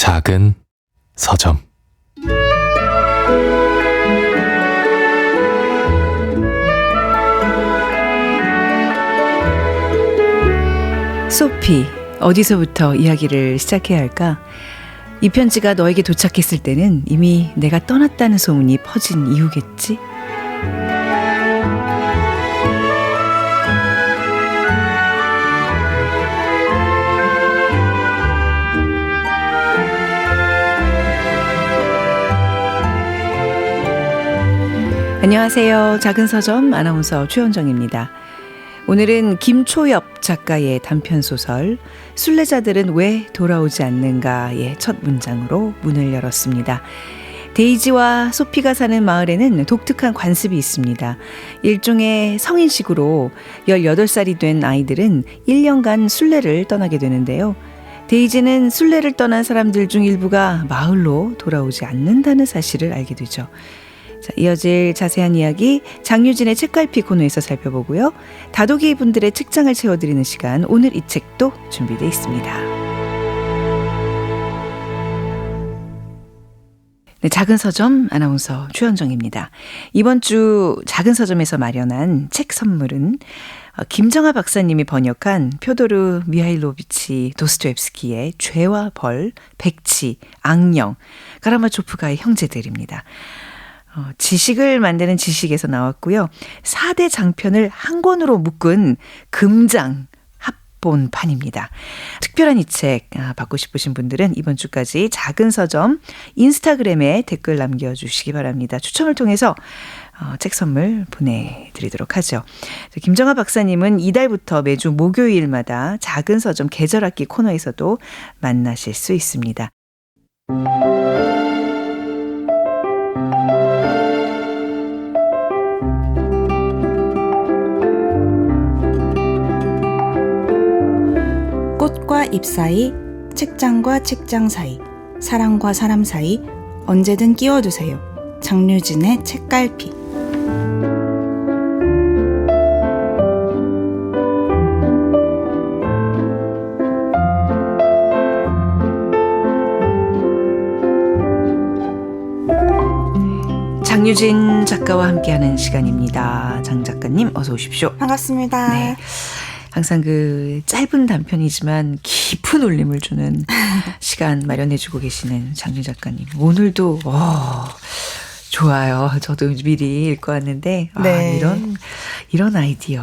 작은 서점. 소피, 어디서부터 이야기를 시작해야 할까? 이 편지가 너에게 도착했을 때는 이미 내가 떠났다는 소문이 퍼진 이후겠지? 안녕하세요. 작은 서점 아나운서 최원정입니다. 오늘은 김초엽 작가의 단편소설 순례자들은 왜 돌아오지 않는가의 첫 문장으로 문을 열었습니다. 데이지와 소피가 사는 마을에는 독특한 관습이 있습니다. 일종의 성인식으로 18살이 된 아이들은 1년간 순례를 떠나게 되는데요. 데이지는 순례를 떠난 사람들 중 일부가 마을로 돌아오지 않는다는 사실을 알게 되죠. 자, 이어질 자세한 이야기 장유진의 책갈피 코너에서 살펴보고요. 다독이 분들의 책장을 채워드리는 시간, 오늘 이 책도 준비되어 있습니다. 네, 작은 서점 아나운서 최현정입니다. 이번 주 작은 서점에서 마련한 책 선물은 김정아 박사님이 번역한 표도르 미하일로비치 도스토옙스키의 죄와 벌, 백치, 악령, 카라마초프가의 형제들입니다. 지식을 만드는 지식에서 나왔고요. 4대 장편을 한 권으로 묶은 금장 합본판입니다. 특별한 이 책 받고 싶으신 분들은 이번 주까지 작은 서점 인스타그램에 댓글 남겨주시기 바랍니다. 추첨을 통해서 책 선물 보내드리도록 하죠. 김정아 박사님은 이달부터 매주 목요일마다 작은 서점 계절학기 코너에서도 만나실 수 있습니다. 꽃과 잎 사이, 책장과 책장 사이, 사람과 사람 사이 언제든 끼워두세요. 장유진의 책갈피. 장유진 작가와 함께하는 시간입니다. 장 작가님 어서 오십시오. 반갑습니다. 네. 항상 그 짧은 단편이지만 깊은 울림을 주는 시간 마련해주고 계시는 장유 작가님. 오늘도 좋아요. 저도 미리 읽고 왔는데 네. 이런 아이디어,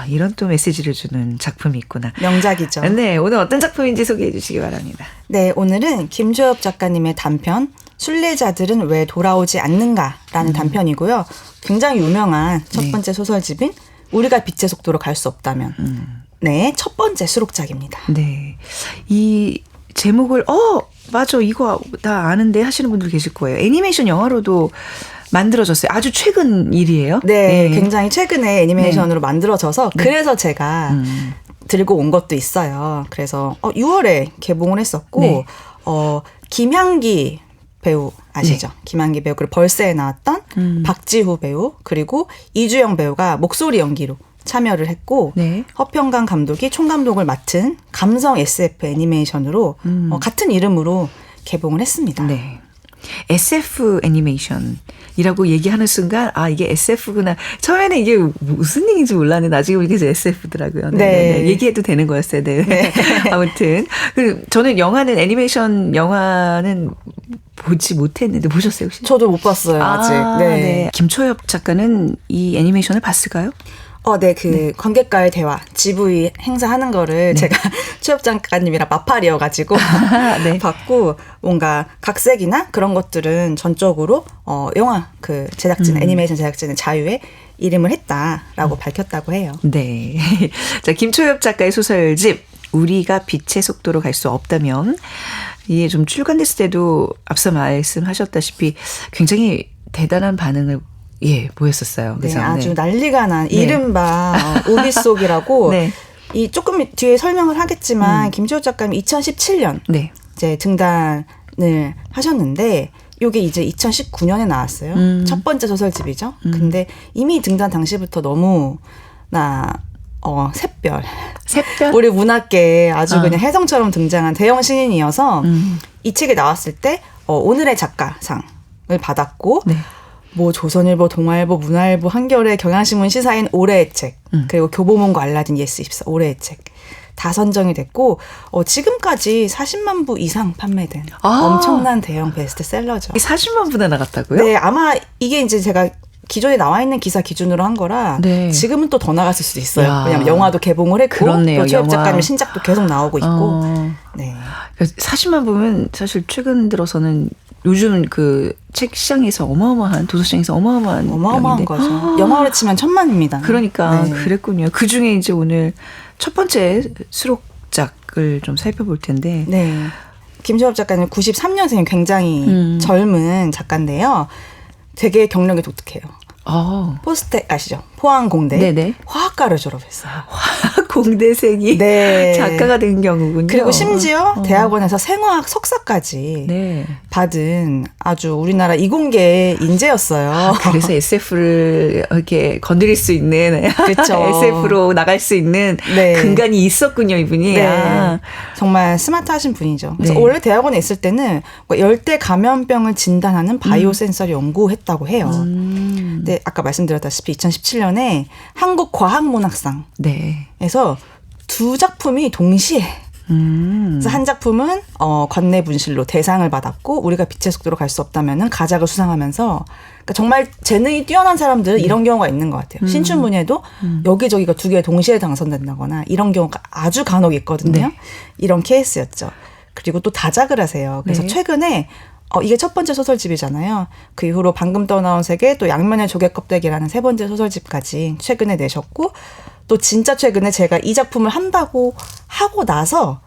이런 또 메시지를 주는 작품이 있구나. 명작이죠. 네, 오늘 어떤 작품인지 소개해 주시기 바랍니다. 네, 오늘은 김초엽 작가님의 단편 순례자들은 왜 돌아오지 않는가라는 단편이고요. 굉장히 유명한 첫 번째 소설집인 우리가 빛의 속도로 갈 수 없다면 네, 첫 번째 수록작입니다. 네, 이 제목을 맞아 이거 다 아는데 하시는 분들 계실 거예요. 애니메이션 영화로도 만들어졌어요. 아주 최근 일이에요. 네, 굉장히 최근에 애니메이션으로 만들어져서 그래서 제가 들고 온 것도 있어요. 그래서 6월에 개봉을 했었고 김향기 배우 아시죠? 네. 김한기 배우, 그리고 벌새에 나왔던 박지후 배우, 그리고 이주영 배우가 목소리 연기로 참여를 했고 허평강 감독이 총감독을 맡은 감성 SF 애니메이션으로 같은 이름으로 개봉을 했습니다. 네. SF 애니메이션이라고 얘기하는 순간 이게 SF구나. 처음에는 이게 무슨 얘기인지 몰랐는데 나중에 이게 SF더라고요. 네. 얘기해도 되는 거였어요. 네. 아무튼 저는 애니메이션 영화는 보지 못했는데 보셨어요 혹시? 저도 못 봤어요 아직. 네. 김초엽 작가는 이 애니메이션을 봤을까요? 네, 관객과의 대화, GV 행사하는 거를 제가 초엽 작가님이랑 마팔이어가지고 봤고, 뭔가 각색이나 그런 것들은 전적으로, 영화, 애니메이션 제작진의 자유에 이름을 했다라고 밝혔다고 해요. 네. 자, 김초엽 작가의 소설집, 우리가 빛의 속도로 갈 수 없다면, 이게 좀 출간됐을 때도 앞서 말씀하셨다시피 굉장히 대단한 반응을 보였었어요. 네, 아주 난리가 난 이른바 오비속이라고 이 조금 뒤에 설명을 하겠지만 김초엽 작가님이 2017년 이제 등단을 하셨는데 이게 이제 2019년에 나왔어요. 첫 번째 소설집이죠. 근데 이미 등단 당시부터 너무 샛별. 샛별? 우리 문학계에 아주 그냥 혜성처럼 등장한 대형 신인이어서 이 책이 나왔을 때 오늘의 작가상을 받았고 네. 뭐 조선일보, 동아일보, 문화일보, 한겨레, 경향신문 시사인 올해의 책 그리고 교보문고 알라딘 예스24 올해의 책 다 선정이 됐고 지금까지 40만 부 이상 판매된 엄청난 대형 베스트셀러죠. 40만 부나 나갔다고요? 네, 아마 이게 이제 제가 기존에 나와 있는 기사 기준으로 한 거라 네. 지금은 또 더 나갔을 수도 있어요. 야. 왜냐하면 영화도 개봉을 했고 그렇네요, 또 최욱 영화. 작가님 신작도 계속 나오고 있고. 네. 40만 부면 사실 최근 들어서는 요즘 그 책 시장에서 어마어마한 도서 시장에서 어마어마한 어마어마한 양인데. 거죠. 영화로 치면 1000만입니다. 그러니까 네. 그랬군요. 그 중에 이제 오늘 첫 번째 수록작을 좀 살펴볼 텐데. 네. 김시엽 작가님 93년생 굉장히 젊은 작가인데요. 되게 경력이 독특해요. 포스텍 아시죠? 포항공대 네네. 화학과를 졸업했어요. 공대생이 네. 작가가 된 경우군요. 그리고 심지어 대학원에서 생화학 석사까지 네. 받은 아주 우리나라 이공계의 인재였어요. 그래서 SF를 이렇게 건드릴 수 있는 그렇죠. SF로 나갈 수 있는 네. 근간이 있었군요, 이분이. 네. 정말 스마트하신 분이죠. 그래서 네. 원래 대학원에 있을 때는 열대 감염병을 진단하는 바이오 센서를 연구했다고 해요. 근데 아까 말씀드렸다시피 2017년에 한국과학문학상에서 네. 두 작품이 동시에 그래서 한 작품은 관내 분실로 대상을 받았고 우리가 빛의 속도로 갈 수 없다면은 가작을 수상하면서 그러니까 정말 재능이 뛰어난 사람들은 이런 경우가 있는 것 같아요. 신춘문예도 여기저기가 두 개 동시에 당선된다거나 이런 경우가 아주 간혹 있거든요. 네. 이런 케이스였죠. 그리고 또 다작을 하세요. 그래서 네. 최근에 이게 첫 번째 소설집이잖아요. 그 이후로 방금 떠나온 세계 또 양면의 조개껍데기라는 세 번째 소설집까지 최근에 내셨고 또 진짜 최근에 제가 이 작품을 한다고 하고 나서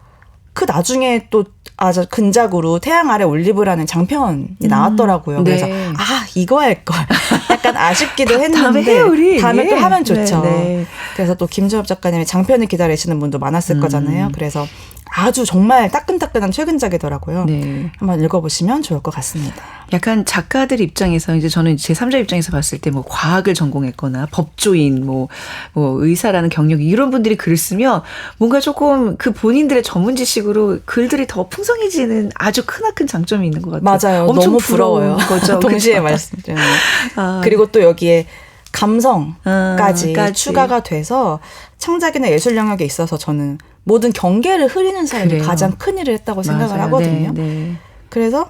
그 나중에 또 아주 근작으로 태양 아래 올리브라는 장편이 나왔더라고요. 네. 그래서 이거 할 걸 약간 아쉽기도 했는데 다음에 해요, 우리. 다음에 또 하면 좋죠. 네, 네. 그래서 또 김정엽 작가님의 장편을 기다리시는 분도 많았을 거잖아요. 그래서 아주 정말 따끈따끈한 최근작이더라고요. 네. 한번 읽어보시면 좋을 것 같습니다. 약간 작가들 입장에서 이제 저는 제3자 입장에서 봤을 때 뭐 과학을 전공했거나 법조인 뭐 의사라는 경력이 이런 분들이 글을 쓰면 뭔가 조금 그 본인들의 전문 지식으로 글들이 더 풍성해지는 아주 크나큰 장점이 있는 것 같아요. 맞아요. 엄청 너무 부러워요. 거죠. 동시에 그렇죠? 말씀드리면. 아, 그리고 또 여기에 감성까지 까지. 추가가 돼서 창작이나 예술 영역에 있어서 저는 모든 경계를 흐리는 사람이 그래요. 가장 큰 일을 했다고 생각을 맞아요. 하거든요. 네, 네. 그래서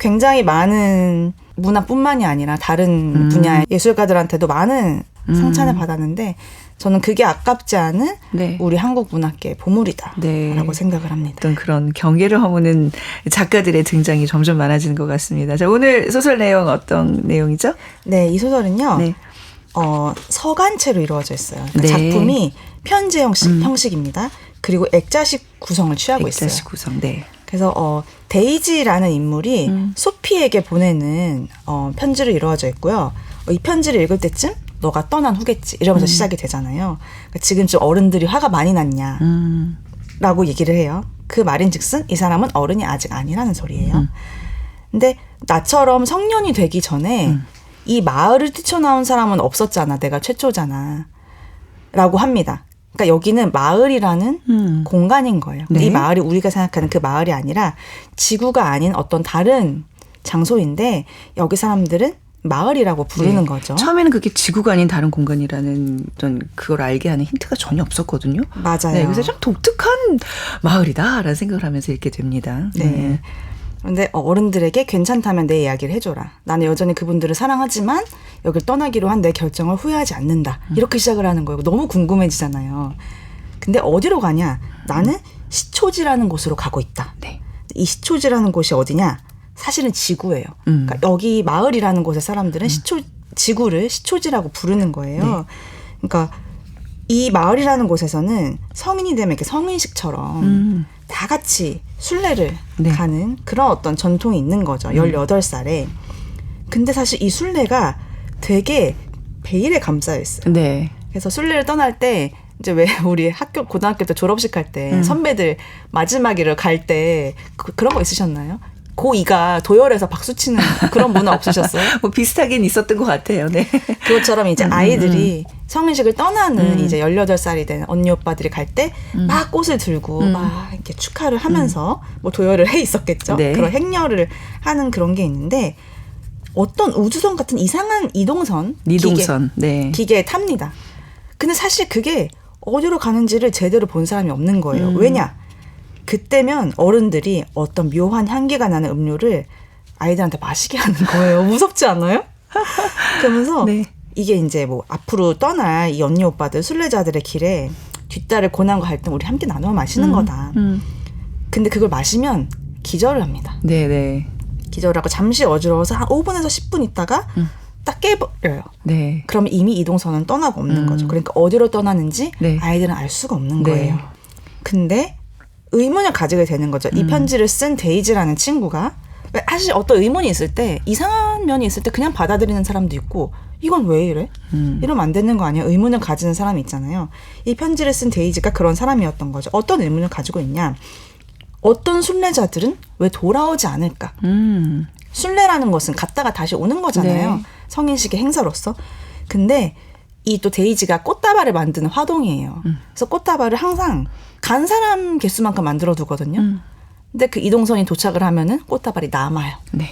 굉장히 많은 문화뿐만이 아니라 다른 분야의 예술가들한테도 많은 상찬을 받았는데 저는 그게 아깝지 않은 네. 우리 한국 문학계의 보물이다라고 네. 생각을 합니다. 어떤 그런 경계를 허무는 작가들의 등장이 점점 많아지는 것 같습니다. 자, 오늘 소설 내용 어떤 내용이죠? 네, 이 소설은요. 네. 서간체로 이루어져 있어요. 그러니까 네. 작품이 편지 형식입니다. 그리고 액자식 구성을 취하고 있어요. 액자식 구성. 네. 그래서 데이지라는 인물이 소피에게 보내는 편지로 이루어져 있고요. 이 편지를 읽을 때쯤 너가 떠난 후겠지 이러면서 시작이 되잖아요. 그러니까 지금쯤 어른들이 화가 많이 났냐라고 얘기를 해요. 그 말인즉슨 이 사람은 어른이 아직 아니라는 소리예요. 근데 나처럼 성년이 되기 전에 이 마을을 뛰쳐나온 사람은 없었잖아. 내가 최초잖아. 라고 합니다. 그러니까 여기는 마을이라는 공간인 거예요. 네. 이 마을이 우리가 생각하는 그 마을이 아니라 지구가 아닌 어떤 다른 장소인데 여기 사람들은 마을이라고 부르는 네. 거죠. 처음에는 그게 지구가 아닌 다른 공간이라는 어떤 그걸 알게 하는 힌트가 전혀 없었거든요. 맞아요. 네, 그래서 좀 독특한 마을이다라는 생각을 하면서 읽게 됩니다. 네. 그런데 어른들에게 괜찮다면 내 이야기를 해줘라. 나는 여전히 그분들을 사랑하지만 여길 떠나기로 한 내 결정을 후회하지 않는다. 이렇게 시작을 하는 거예요. 너무 궁금해지잖아요. 근데 어디로 가냐? 나는 시초지라는 곳으로 가고 있다. 네. 이 시초지라는 곳이 어디냐? 사실은 지구예요. 그러니까 여기 마을이라는 곳의 사람들은 지구를 시초지라고 부르는 거예요. 네. 그러니까 이 마을이라는 곳에서는 성인이 되면 이렇게 성인식처럼 다 같이 순례를 네. 가는 그런 어떤 전통이 있는 거죠. 18살에. 근데 사실 이 순례가 되게 베일에 감싸여 있어요. 네. 그래서 순례를 떠날 때 이제 왜 우리 고등학교 때 졸업식 할 때 선배들 마지막이를 갈 때 그런 거 있으셨나요? 고2가 도열해서 박수치는 그런 문화 없으셨어요? 뭐 비슷하긴 있었던 것 같아요. 네. 그것처럼 이제 아이들이 성인식을 떠나는 이제 18살이 된 언니 오빠들이 갈 때 막 꽃을 들고 막 이렇게 축하를 하면서 뭐 도열을 해 있었겠죠. 네. 그런 행렬을 하는 그런 게 있는데 어떤 우주선 같은 이상한 이동선, 니동선. 네. 기계에 탑니다. 근데 사실 그게 어디로 가는지를 제대로 본 사람이 없는 거예요. 왜냐? 그때면 어른들이 어떤 묘한 향기가 나는 음료를 아이들한테 마시게 하는 거예요. 무섭지 않아요? 그러면서 네. 이게 이제 뭐 앞으로 떠날 이 언니 오빠들 순례자들의 길에 뒷달을 고난과 갈등 우리 함께 나눠 마시는 거다. 근데 그걸 마시면 기절을 합니다. 네네. 기절을 하고 잠시 어지러워서 한 5분에서 10분 있다가 딱 깨버려요. 네. 그럼 이미 이동선은 떠나고 없는 거죠. 그러니까 어디로 떠나는지 네. 아이들은 알 수가 없는 네. 거예요. 근데 의문을 가지게 되는 거죠. 이 편지를 쓴 데이지라는 친구가 사실 어떤 의문이 있을 때 이상한 면이 있을 때 그냥 받아들이는 사람도 있고 이건 왜 이래? 이러면 안 되는 거 아니야? 의문을 가지는 사람이 있잖아요. 이 편지를 쓴 데이지가 그런 사람이었던 거죠. 어떤 의문을 가지고 있냐? 어떤 순례자들은 왜 돌아오지 않을까? 순례라는 것은 갔다가 다시 오는 거잖아요. 네. 성인식의 행사로서. 근데 이 또 데이지가 꽃다발을 만드는 화동이에요. 그래서 꽃다발을 항상 간 사람 개수만큼 만들어 두거든요. 근데 그 이동선이 도착을 하면은 꽃다발이 남아요. 네.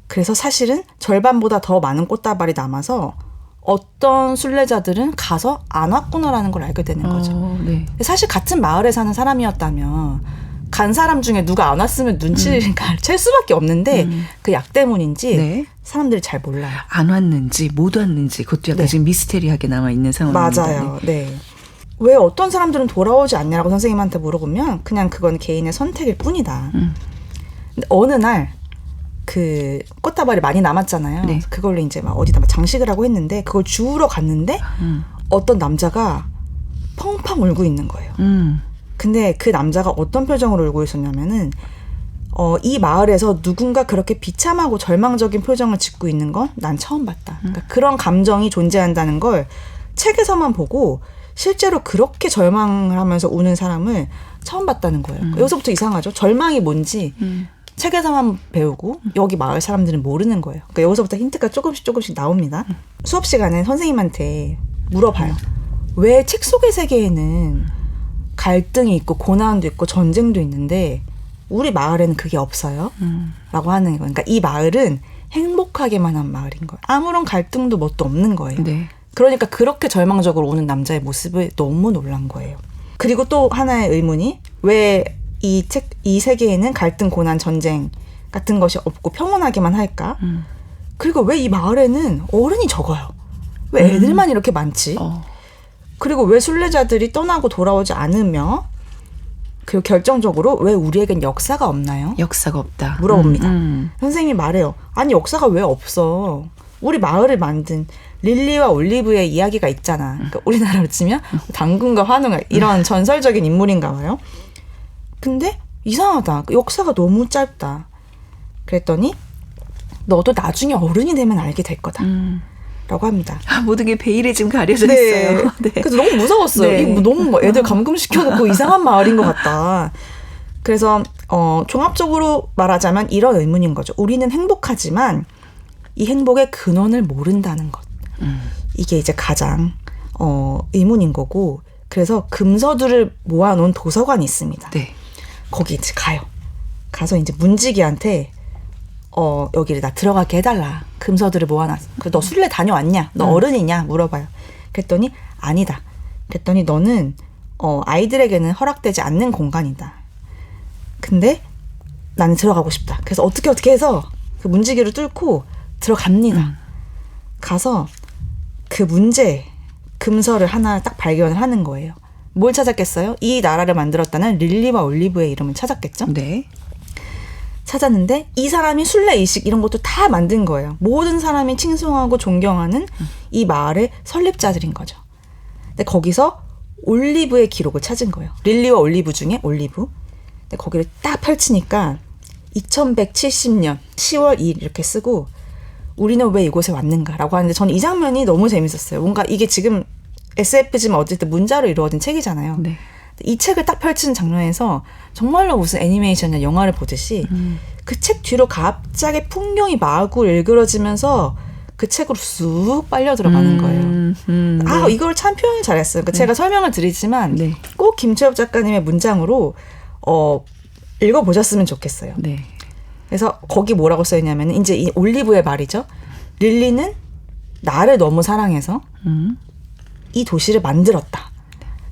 그래서 사실은 절반보다 더 많은 꽃다발이 남아서 어떤 순례자들은 가서 안 왔구나라는 걸 알게 되는 거죠. 네. 사실 같은 마을에 사는 사람이었다면 간 사람 중에 누가 안 왔으면 눈치를 챌 수밖에 없는데 그 약 때문인지 네. 사람들이 잘 몰라요. 안 왔는지 못 왔는지 그것도 약간 네. 지금 미스테리하게 남아 있는 상황입니다. 맞아요. 네. 왜 어떤 사람들은 돌아오지 않냐라고 선생님한테 물어보면 그냥 그건 개인의 선택일 뿐이다. 근데 어느 날 그 꽃다발이 많이 남았잖아요. 네. 그걸로 이제 막 어디다 막 장식을 하고 했는데 그걸 주우러 갔는데 어떤 남자가 펑펑 울고 있는 거예요. 근데 그 남자가 어떤 표정으로 울고 있었냐면은 이 마을에서 누군가 그렇게 비참하고 절망적인 표정을 짓고 있는 건 난 처음 봤다. 그러니까 그런 감정이 존재한다는 걸 책에서만 보고 실제로 그렇게 절망을 하면서 우는 사람을 처음 봤다는 거예요. 여기서부터 이상하죠. 절망이 뭔지 책에서만 배우고 여기 마을 사람들은 모르는 거예요. 그러니까 여기서부터 힌트가 조금씩 나옵니다. 수업 시간에 선생님한테 물어봐요. 왜 책 속의 세계에는 갈등이 있고 고난도 있고 전쟁도 있는데 우리 마을에는 그게 없어요? 라고 하는 거예요. 그러니까 이 마을은 행복하게만 한 마을인 거예요. 아무런 갈등도 뭣도 없는 거예요. 네. 그러니까 그렇게 절망적으로 오는 남자의 모습에 너무 놀란 거예요. 그리고 또 하나의 의문이 왜 이 세계에는 갈등, 고난, 전쟁 같은 것이 없고 평온하게만 할까? 그리고 왜 이 마을에는 어른이 적어요? 왜 애들만 이렇게 많지? 그리고 왜 순례자들이 떠나고 돌아오지 않으며 그리고 결정적으로 왜 우리에겐 역사가 없나요? 역사가 없다. 물어봅니다. 선생님이 말해요. 아니 역사가 왜 없어? 우리 마을을 만든 릴리와 올리브의 이야기가 있잖아. 그러니까 우리나라로 치면 당근과 환웅 이런 전설적인 인물인가 봐요. 근데 이상하다. 역사가 너무 짧다. 그랬더니 너도 나중에 어른이 되면 알게 될 거다. 라고 합니다. 모든 게 베일에 지금 가려져 네. 있어요. 네. 그래서 너무 무서웠어요. 네. 이거 너무 뭐 애들 감금시켜놓고 이상한 마을인 것 같다. 그래서 종합적으로 말하자면 이런 의문인 거죠. 우리는 행복하지만 이 행복의 근원을 모른다는 것. 이게 이제 가장 의문인 거고 그래서 금서들을 모아놓은 도서관이 있습니다. 네. 거기 이제 가요. 가서 이제 문지기한테 여기를 나 들어가게 해달라. 금서들을 모아놨어. 너 순례 다녀왔냐? 너 어른이냐? 물어봐요. 그랬더니 아니다. 그랬더니 너는 아이들에게는 허락되지 않는 공간이다. 근데 나는 들어가고 싶다. 그래서 어떻게 해서 그 문지기를 뚫고 들어갑니다. 가서 그 금서를 하나 딱 발견을 하는 거예요. 뭘 찾았겠어요? 이 나라를 만들었다는 릴리와 올리브의 이름을 찾았겠죠? 네. 찾았는데 이 사람이 순례의식 이런 것도 다 만든 거예요. 모든 사람이 칭송하고 존경하는 이 마을의 설립자들인 거죠. 근데 거기서 올리브의 기록을 찾은 거예요. 릴리와 올리브 중에 올리브. 근데 거기를 딱 펼치니까 2170년 10월 2일 이렇게 쓰고 우리는 왜 이곳에 왔는가라고 하는데 저는 이 장면이 너무 재밌었어요. 뭔가 이게 지금 SF지만 어쨌든 문자로 이루어진 책이잖아요. 네. 이 책을 딱 펼치는 장면에서 정말로 무슨 애니메이션이나 영화를 보듯이 그 책 뒤로 갑자기 풍경이 마구 일그러지면서 그 책으로 쑥 빨려 들어가는 거예요. 네. 이걸 참 표현을 잘했어요. 그러니까 제가 설명을 드리지만 네. 꼭 김채엽 작가님의 문장으로 읽어보셨으면 좋겠어요. 네. 그래서 거기 뭐라고 써있냐면 이제 이 올리브의 말이죠. 릴리는 나를 너무 사랑해서 이 도시를 만들었다.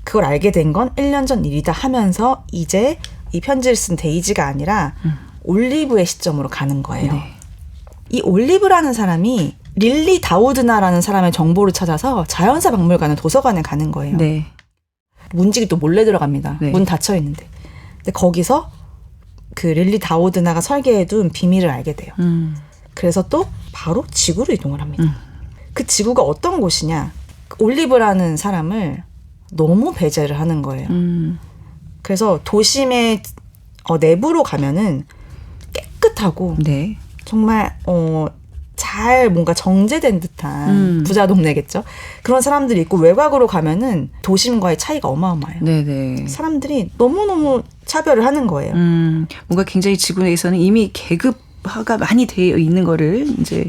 그걸 알게 된 건 1년 전 일이다 하면서 이제 이 편지를 쓴 데이지가 아니라 올리브의 시점으로 가는 거예요. 네. 이 올리브라는 사람이 릴리 다우드나라는 사람의 정보를 찾아서 자연사 박물관을 도서관에 가는 거예요. 네. 문지기 또 몰래 들어갑니다. 네. 문 닫혀 있는데. 근데 거기서 그 릴리 다우드나가 설계해둔 비밀을 알게 돼요. 그래서 또 바로 지구로 이동을 합니다. 그 지구가 어떤 곳이냐? 올리브라는 사람을 너무 배제를 하는 거예요. 그래서 도심의 내부로 가면은 깨끗하고 네. 정말 잘 뭔가 정제된 듯한 부자 동네겠죠. 그런 사람들이 있고 외곽으로 가면은 도심과의 차이가 어마어마해요. 네네. 사람들이 너무너무 차별을 하는 거예요. 뭔가 굉장히 지구 내에서는 이미 계급화가 많이 되어 있는 거를 이제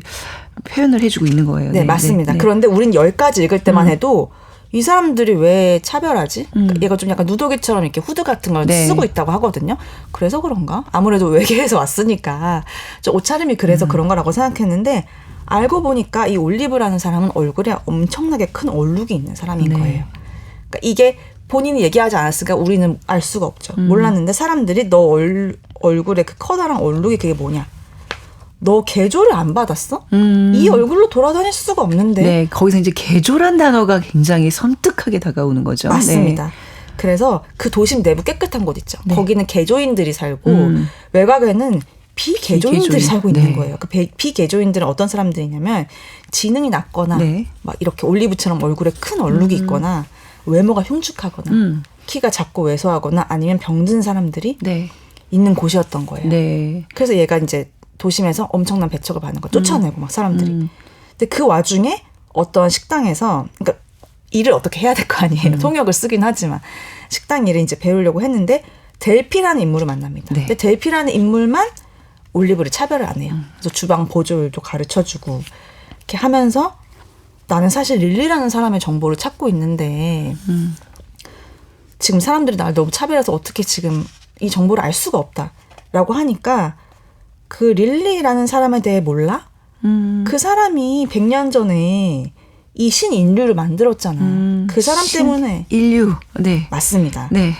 표현을 해주고 있는 거예요. 네, 맞습니다. 네. 그런데 우린 10가지 읽을 때만 해도 이 사람들이 왜 차별하지? 그러니까 얘가 좀 약간 누더기처럼 이렇게 후드 같은 걸 네. 쓰고 있다고 하거든요. 그래서 그런가? 아무래도 외계에서 왔으니까 좀 옷차림이 그래서 그런가라고 생각했는데 알고 보니까 이 올리브라는 사람은 얼굴에 엄청나게 큰 얼룩이 있는 사람인 네. 거예요. 그러니까 이게 본인이 얘기하지 않았으니까 우리는 알 수가 없죠. 몰랐는데 사람들이 너 얼굴에 그 커다란 얼룩이 그게 뭐냐? 너 개조를 안 받았어? 이 얼굴로 돌아다닐 수가 없는데. 네, 거기서 이제 개조란 단어가 굉장히 섬뜩하게 다가오는 거죠. 맞습니다. 네. 그래서 그 도심 내부 깨끗한 곳 있죠. 네. 거기는 개조인들이 살고 외곽에는 비개조인들이 비개조인. 살고 있는 네. 거예요. 그 비개조인들은 어떤 사람들이냐면 지능이 낮거나 네. 막 이렇게 올리브처럼 얼굴에 큰 얼룩이 있거나 외모가 흉측하거나 키가 작고 왜소하거나 아니면 병든 사람들이 네. 있는 곳이었던 거예요. 네. 그래서 얘가 이제 도심에서 엄청난 배척을 받는 거 쫓아내고 막 사람들이. 근데 그 와중에 어떤 식당에서 그러니까 일을 어떻게 해야 될 거 아니에요. 통역을 쓰긴 하지만 식당 일을 이제 배우려고 했는데 델피라는 인물을 만납니다. 네. 근데 델피라는 인물만 올리브를 차별을 안 해요. 그래서 주방 보조율도 가르쳐주고 이렇게 하면서 나는 사실 릴리라는 사람의 정보를 찾고 있는데 지금 사람들이 나를 너무 차별해서 어떻게 지금 이 정보를 알 수가 없다라고 하니까 그 릴리라는 사람에 대해 몰라? 그 사람이 100년 전에 이 신인류를 만들었잖아. 그 사람 때문에. 인류. 네. 맞습니다. 네.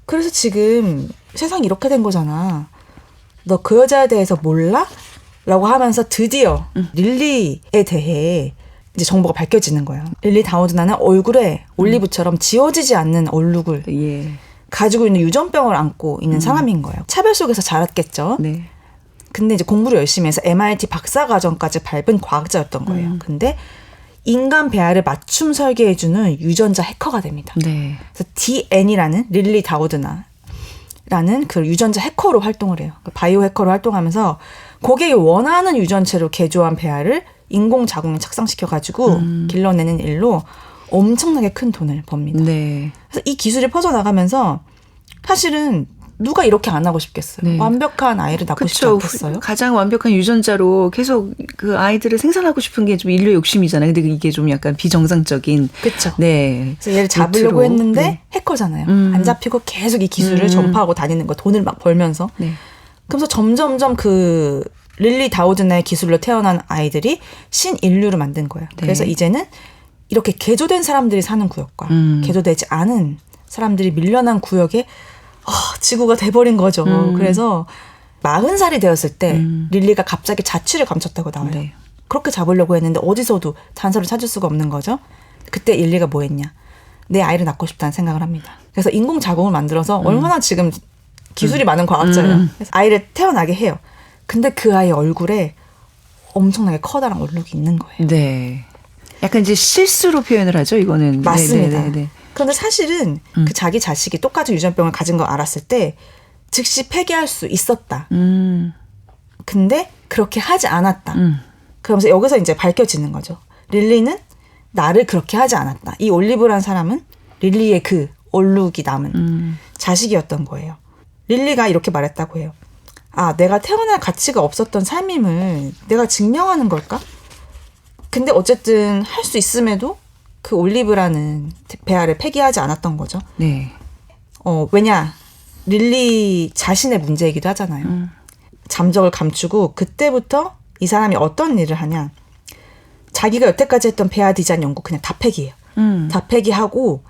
그래서 지금 세상이 이렇게 된 거잖아. 너 그 여자에 대해서 몰라? 라고 하면서 드디어 릴리에 대해 이제 정보가 밝혀지는 거예요. 릴리 다우드나는 얼굴에 올리브처럼 지워지지 않는 얼룩을 예. 가지고 있는 유전병을 안고 있는 사람인 거예요. 차별 속에서 자랐겠죠. 네. 근데 이제 공부를 열심히 해서 MIT 박사과정까지 밟은 과학자였던 거예요. 근데 인간 배아를 맞춤 설계해주는 유전자 해커가 됩니다. 네. 그래서 DN이라는 릴리 다우드나라는 그 유전자 해커로 활동을 해요. 바이오 해커로 활동하면서 고객이 원하는 유전체로 개조한 배아를 인공 자궁에 착상시켜가지고 길러내는 일로 엄청나게 큰 돈을 법니다. 네. 그래서 이 기술이 퍼져나가면서 사실은 누가 이렇게 안 하고 싶겠어요. 네. 완벽한 아이를 낳고 싶지 그렇죠. 않겠어요? 가장 완벽한 유전자로 계속 그 아이들을 생산하고 싶은 게 좀 인류 욕심이잖아요. 근데 이게 좀 약간 비정상적인. 그렇죠. 네. 그래서 얘를 잡으려고 루트로. 했는데 네. 해커잖아요. 안 잡히고 계속 이 기술을 전파하고 다니는 거, 돈을 막 벌면서. 네. 그래서 점점점 그 릴리 다우드나의 기술로 태어난 아이들이 신인류를 만든 거예요. 네. 그래서 이제는 이렇게 개조된 사람들이 사는 구역과 개조되지 않은 사람들이 밀려난 구역에 지구가 돼버린 거죠. 그래서 40살이 되었을 때 릴리가 갑자기 자취를 감췄다고 나와요. 네. 그렇게 잡으려고 했는데 어디서도 단서를 찾을 수가 없는 거죠. 그때 릴리가 뭐 했냐. 내 아이를 낳고 싶다는 생각을 합니다. 그래서 인공자궁을 만들어서 얼마나 지금 기술이 많은 과학자예요. 그래서 아이를 태어나게 해요. 근데 그 아이 얼굴에 엄청나게 커다란 얼룩이 있는 거예요. 네. 약간 이제 실수로 표현을 하죠, 이거는. 맞습니다. 네, 네, 네. 그런데 사실은 그 자기 자식이 똑같은 유전병을 가진 걸 알았을 때 즉시 폐기할 수 있었다. 근데 그렇게 하지 않았다. 그러면서 여기서 이제 밝혀지는 거죠. 릴리는 나를 그렇게 하지 않았다. 이 올리브라는 사람은 릴리의 그 얼룩이 남은 자식이었던 거예요. 릴리가 이렇게 말했다고 해요. 내가 태어날 가치가 없었던 삶임을 내가 증명하는 걸까? 근데 어쨌든 할 수 있음에도 그 올리브라는 배아를 폐기하지 않았던 거죠. 네. 왜냐? 릴리 자신의 문제이기도 하잖아요. 잠적을 감추고 그때부터 이 사람이 어떤 일을 하냐. 자기가 여태까지 했던 배아 디자인 연구 그냥 다 폐기해요. 다 폐기하고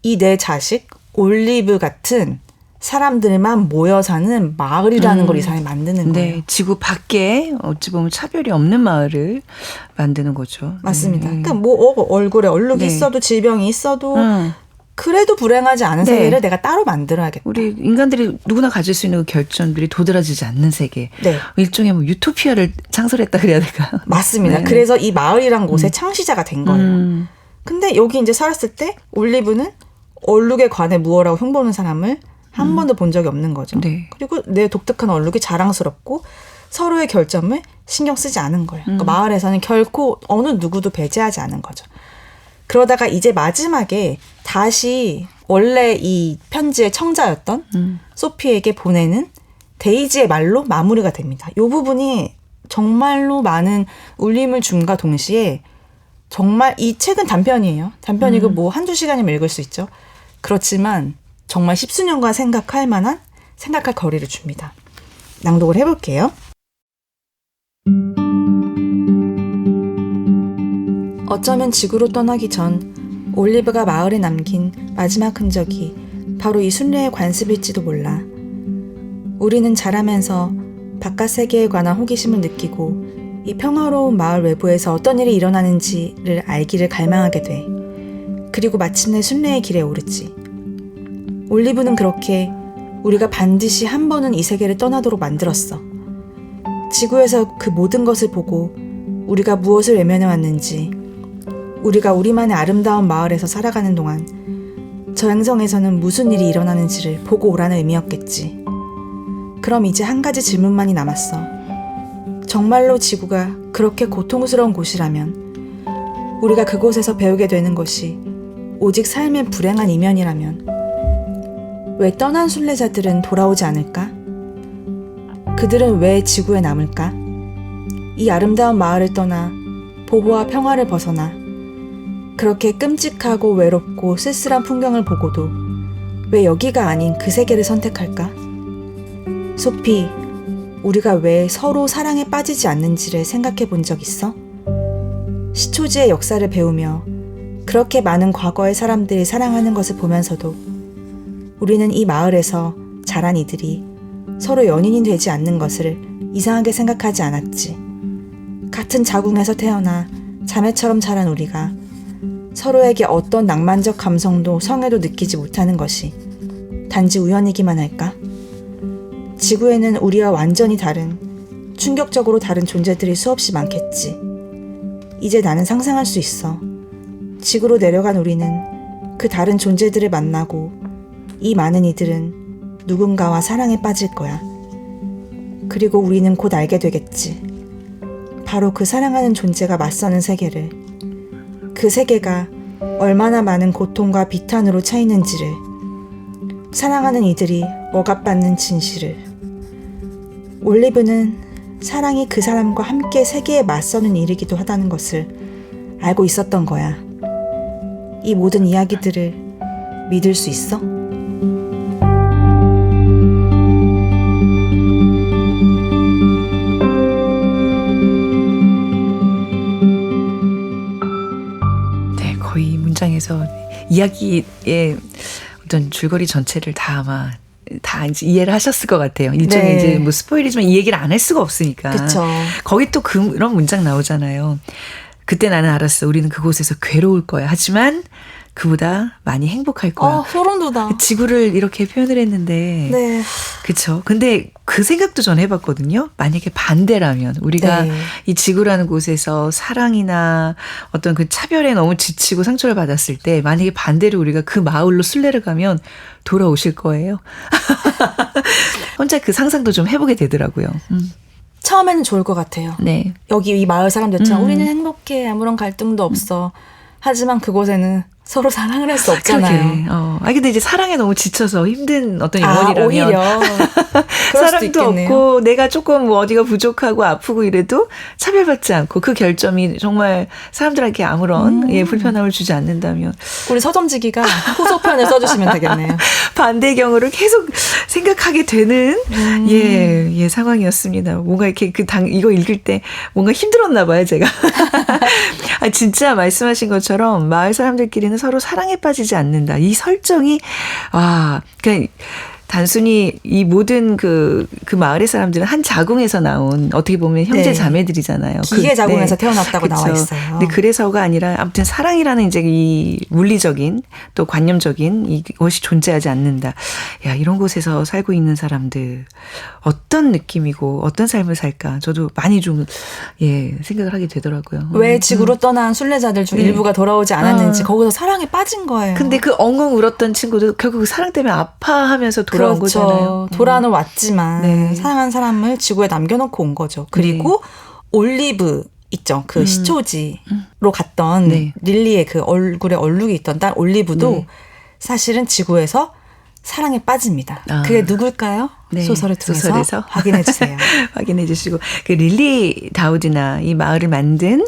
이 내 자식 올리브 같은 사람들만 모여 사는 마을이라는 걸 이 사람이 만드는 거예요. 네, 지구 밖에 어찌 보면 차별이 없는 마을을 만드는 거죠. 맞습니다. 그러니까 뭐 얼굴에 얼룩이 네. 있어도 질병이 있어도 그래도 불행하지 않은 세계를 내가 따로 만들어야겠다. 우리 인간들이 누구나 가질 수 있는 그 결점들이 도드라지지 않는 세계. 네. 일종의 뭐 유토피아를 창설했다 그래야 될까? 맞습니다. 네. 그래서 이 마을이란 곳의 창시자가 된 거예요. 근데 여기 이제 살았을 때 올리브는 얼룩에 관해 무엇라고 흉보는 사람을 한 번도 본 적이 없는 거죠. 네. 그리고 내 독특한 얼룩이 자랑스럽고 서로의 결점을 신경 쓰지 않은 거예요. 그러니까 마을에서는 결코 어느 누구도 배제하지 않은 거죠. 그러다가 이제 마지막에 다시 원래 이 편지의 청자였던 소피에게 보내는 데이지의 말로 마무리가 됩니다. 이 부분이 정말로 많은 울림을 줌과 동시에 정말 이 책은 단편이에요. 단편이고 뭐 한두 시간이면 읽을 수 있죠. 그렇지만 정말 십수년간 생각할 거리를 줍니다. 낭독을 해볼게요. 어쩌면 지구로 떠나기 전 올리브가 마을에 남긴 마지막 흔적이 바로 이 순례의 관습일지도 몰라. 우리는 자라면서 바깥 세계에 관한 호기심을 느끼고 이 평화로운 마을 외부에서 어떤 일이 일어나는지를 알기를 갈망하게 돼. 그리고 마침내 순례의 길에 오르지. 올리브는 그렇게 우리가 반드시 한 번은 이 세계를 떠나도록 만들었어. 지구에서 그 모든 것을 보고 우리가 무엇을 외면해 왔는지, 우리가 우리만의 아름다운 마을에서 살아가는 동안 저 행성에서는 무슨 일이 일어나는지를 보고 오라는 의미였겠지. 그럼 이제 한 가지 질문만이 남았어. 정말로 지구가 그렇게 고통스러운 곳이라면, 우리가 그곳에서 배우게 되는 것이 오직 삶의 불행한 이면이라면 왜 떠난 순례자들은 돌아오지 않을까? 그들은 왜 지구에 남을까? 이 아름다운 마을을 떠나 보호와 평화를 벗어나 그렇게 끔찍하고 외롭고 쓸쓸한 풍경을 보고도 왜 여기가 아닌 그 세계를 선택할까? 소피, 우리가 왜 서로 사랑에 빠지지 않는지를 생각해 본 적 있어? 시초지의 역사를 배우며 그렇게 많은 과거의 사람들이 사랑하는 것을 보면서도 우리는 이 마을에서 자란 이들이 서로 연인이 되지 않는 것을 이상하게 생각하지 않았지. 같은 자궁에서 태어나 자매처럼 자란 우리가 서로에게 어떤 낭만적 감성도 성애도 느끼지 못하는 것이 단지 우연이기만 할까? 지구에는 우리와 완전히 다른, 충격적으로 다른 존재들이 수없이 많겠지. 이제 나는 상상할 수 있어. 지구로 내려간 우리는 그 다른 존재들을 만나고 이 많은 이들은 누군가와 사랑에 빠질 거야. 그리고 우리는 곧 알게 되겠지. 바로 그 사랑하는 존재가 맞서는 세계를, 그 세계가 얼마나 많은 고통과 비탄으로 차이는지를, 사랑하는 이들이 억압받는 진실을. 올리브는 사랑이 그 사람과 함께 세계에 맞서는 일이기도 하다는 것을 알고 있었던 거야. 이 모든 이야기들을 믿을 수 있어? 네, 거의 문장에서 이야기의 어떤 줄거리 전체를 다 아마 다 이제 이해를 하셨을 것 같아요. 일종의 네. 이제 뭐 스포일이지만 이 얘기를 안 할 수가 없으니까. 그쵸. 거기 또 그런 문장 나오잖아요. 그때 나는 알았어. 우리는 그곳에서 괴로울 거야. 하지만 그보다 많이 행복할 거야. 소름 돋아. 지구를 이렇게 표현을 했는데. 네. 그쵸. 근데 그 생각도 전 해봤거든요. 만약에 반대라면 우리가 네. 이 지구라는 곳에서 사랑이나 어떤 그 차별에 너무 지치고 상처를 받았을 때 만약에 반대로 우리가 그 마을로 순례를 가면 돌아오실 거예요. 혼자 그 상상도 좀 해보게 되더라고요. 처음에는 좋을 것 같아요. 네. 여기 이 마을 사람들처럼 우리는 행복해. 아무런 갈등도 없어. 하지만 그곳에는 서로 사랑을 할 수 없잖아요. 근데 이제 사랑에 너무 지쳐서 힘든 어떤 영혼이라면. 오히려. 사랑도 없고, 내가 조금 뭐 어디가 부족하고 아프고 이래도 차별받지 않고 그 결점이 정말 사람들에게 아무런 불편함을 주지 않는다면. 우리 서점지기가 후소편을 써주시면 되겠네요. 반대 경우를 계속 생각하게 되는, 상황이었습니다. 뭔가 이렇게 이거 읽을 때 뭔가 힘들었나 봐요, 제가. 진짜 말씀하신 것처럼 마을 사람들끼리는 서로 사랑에 빠지지 않는다. 이 설정이, 그러니까 단순히 이 모든 그 마을의 사람들은 한 자궁에서 나온 어떻게 보면 형제 자매들이잖아요. 기계 자궁에서 태어났다고 나와 있어요. 근데 그래서가 아니라 아무튼 사랑이라는 이제 이 물리적인 또 관념적인 이것이 존재하지 않는다. 야, 이런 곳에서 살고 있는 사람들 어떤 느낌이고 어떤 삶을 살까? 저도 많이 좀 생각을 하게 되더라고요. 왜 지구로 떠난 순례자들 중 일부가 돌아오지 않았는지 거기서 사랑에 빠진 거예요. 근데 그 엉엉 울었던 친구도 결국 그 사랑 때문에 아파하면서 돌아온 거잖아요. 돌아는 왔지만 사랑한 사람을 지구에 남겨놓고 온 거죠. 그리고 올리브 있죠. 그 시초지로 갔던 릴리의 그 얼굴에 얼룩이 있던 딸 올리브도 사실은 지구에서 사랑에 빠집니다. 그게 누굴까요? 소설을 통해서 소설에서 확인해 주세요. 확인해 주시고 그 릴리 다우드나 이 마을을 만든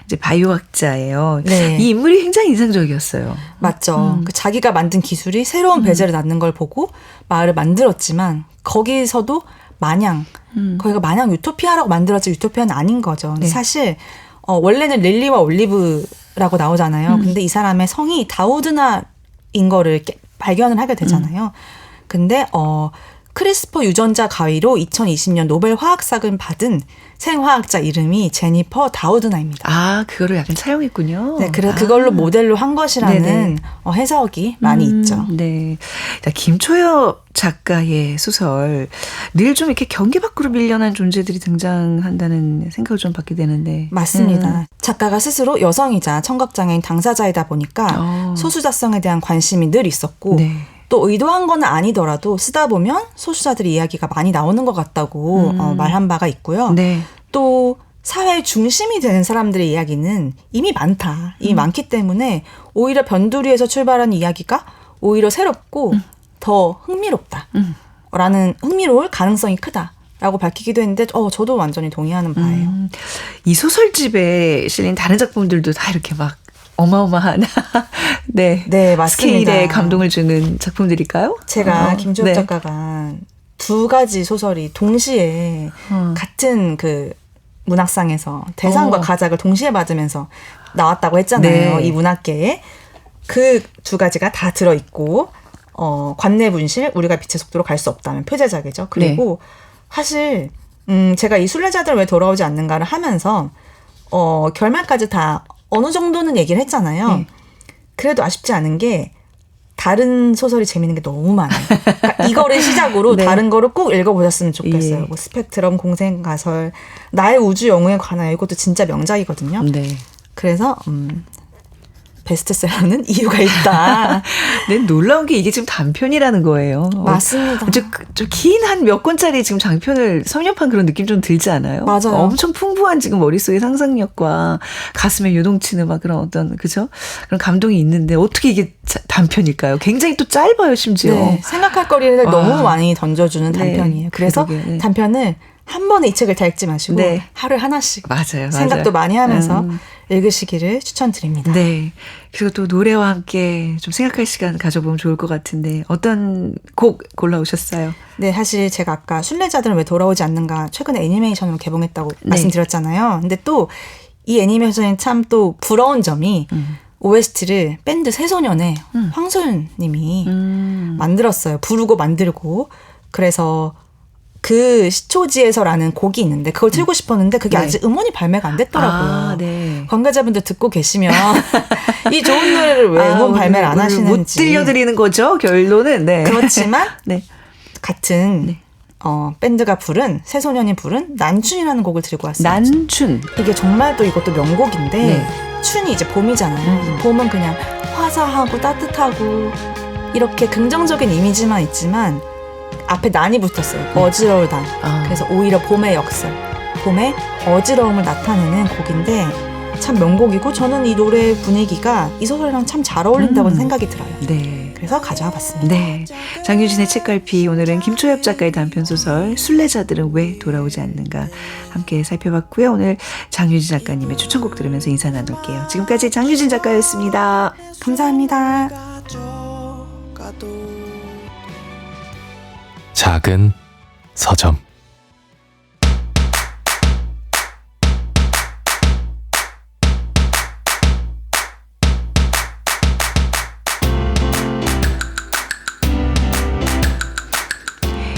이제 바이오학자예요. 이 인물이 굉장히 인상적이었어요. 맞죠. 그 자기가 만든 기술이 새로운 배제를 낳는 걸 보고 마을을 만들었지만 거기서도 거기가 마냥 유토피아라고 만들었지 유토피아는 아닌 거죠. 근데 사실 원래는 릴리와 올리브라고 나오잖아요. 근데 이 사람의 성이 다우드나인 거를 발견을 하게 되잖아요. 근데 크리스퍼 유전자 가위로 2020년 노벨 화학상을 받은 생화학자 이름이 제니퍼 다우드나입니다. 그거를 약간 차용했군요. 네, 그래서 그걸로 모델로 한 것이라는 해석이 많이 있죠. 네. 김초엽 작가의 소설 늘 좀 이렇게 경계 밖으로 밀려난 존재들이 등장한다는 생각을 좀 받게 되는데. 맞습니다. 작가가 스스로 여성이자 청각장애인 당사자이다 보니까 소수자성에 대한 관심이 늘 있었고 또 의도한 건 아니더라도 쓰다 보면 소수자들의 이야기가 많이 나오는 것 같다고 말한 바가 있고요. 또 사회의 중심이 되는 사람들의 이야기는 이미 많기 때문에 오히려 변두리에서 출발한 이야기가 오히려 새롭고 더 흥미롭다. 흥미로울 가능성이 크다라고 밝히기도 했는데 저도 완전히 동의하는 바예요. 이 소설집에 실린 다른 작품들도 다 이렇게 막 어마어마한 맞습니다. 스케일에 감동을 주는 작품들일까요? 제가 김초엽 작가가 두 가지 소설이 동시에 같은 그 문학상에서 대상과 가작을 동시에 받으면서 나왔다고 했잖아요. 이 문학계에. 그 두 가지가 다 들어있고 관내분실 우리가 빛의 속도로 갈 수 없다는 표제작이죠. 그리고 사실 제가 이 순례자들 왜 돌아오지 않는가를 하면서 결말까지 다 어느 정도는 얘기를 했잖아요. 그래도 아쉽지 않은 게 다른 소설이 재밌는 게 너무 많아요. 그러니까 이거를 시작으로 다른 거를 꼭 읽어보셨으면 좋겠어요. 뭐 스펙트럼, 공생가설, 나의 우주 영웅에 관하여 이것도 진짜 명작이거든요. 그래서 베스트셀러는 이유가 있다. 놀라운 게 이게 지금 단편이라는 거예요. 맞습니다. 좀 긴 한 몇 권짜리 지금 장편을 섭렵한 그런 느낌 좀 들지 않아요? 맞아요. 엄청 풍부한 지금 머릿속의 상상력과 가슴에 요동치는 막 그런 그죠? 그런 감동이 있는데 어떻게 이게 단편일까요? 굉장히 또 짧아요, 심지어. 생각할 거리를 너무 많이 던져주는 단편이에요. 그래서 단편을 한 번에 이 책을 다 읽지 마시고 하루에 하나씩 생각도 많이 하면서 읽으시기를 추천드립니다. 그리고 또 노래와 함께 좀 생각할 시간 가져보면 좋을 것 같은데 어떤 곡 골라오셨어요? 사실 제가 아까 순례자들은 왜 돌아오지 않는가 최근에 애니메이션으로 개봉했다고 말씀드렸잖아요. 근데 또 이 애니메이션이 참 또 부러운 점이 OST를 밴드 새소년의 황소연 님이 만들었어요. 부르고 만들고. 그래서 그 시초지에서라는 곡이 있는데 그걸 틀고 싶었는데 그게 아직 음원이 발매가 안 됐더라고요. 관계자분들 듣고 계시면 이 좋은 노래를 왜 음원 발매를 안 하시는지 못 들려드리는 거죠. 결론은. 그렇지만 같은 밴드가 부른 새소년이 부른 난춘이라는 곡을 들고 왔어요. 난춘. 이게 정말 또 이것도 명곡인데 춘이 이제 봄이잖아요. 봄은 그냥 화사하고 따뜻하고 이렇게 긍정적인 이미지만 있지만 앞에 난이 붙었어요. 어지러울 난. 그래서 오히려 봄의 역설, 봄의 어지러움을 나타내는 곡인데 참 명곡이고 저는 이 노래 분위기가 이 소설이랑 참 잘 어울린다고 생각이 들어요. 네. 그래서 가져와 봤습니다. 네. 장유진의 책갈피 오늘은 김초엽 작가의 단편소설 순례자들은 왜 돌아오지 않는가 함께 살펴봤고요. 오늘 장유진 작가님의 추천곡 들으면서 인사 나눌게요. 지금까지 장유진 작가였습니다. 감사합니다. 작은 서점.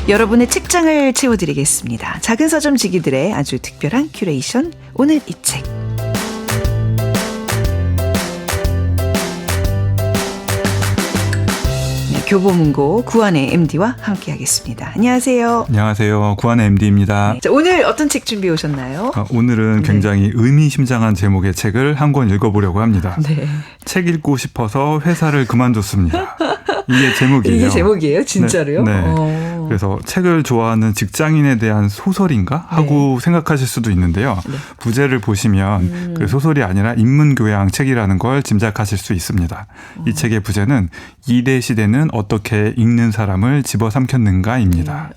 여러분의 책장을 채워드리겠습니다. 작은 서점 지기들의 아주 특별한 큐레이션, 오늘 이 책. 네, 교보문고 구한의 MD와 함께하겠습니다. 안녕하세요. 안녕하세요. 구한의 MD입니다. 자, 오늘 어떤 책 준비해 오셨나요? 오늘은 굉장히 의미심장한 제목의 책을 한 권 읽어보려고 합니다. 네. 책 읽고 싶어서 회사를 그만뒀습니다. 이게 제목이에요. 이게 제목이에요? 진짜로요? 네. 그래서 책을 좋아하는 직장인에 대한 소설인가 하고 생각하실 수도 있는데요. 네. 부제를 보시면 그 소설이 아니라 인문교양 책이라는 걸 짐작하실 수 있습니다. 이 책의 부제는 2대 시대는 어떻게 읽는 사람을 집어삼켰는가입니다.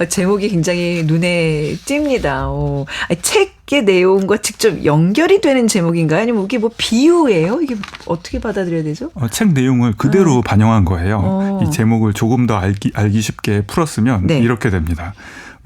제목이 굉장히 눈에 띕니다. 책의 내용과 직접 연결이 되는 제목인가요? 아니면 이게 뭐 비유예요? 이게 어떻게 받아들여야 되죠? 책 내용을 그대로 반영한 거예요. 이 제목을 조금 더 알기 쉽게 풀었으면 네. 이렇게 됩니다.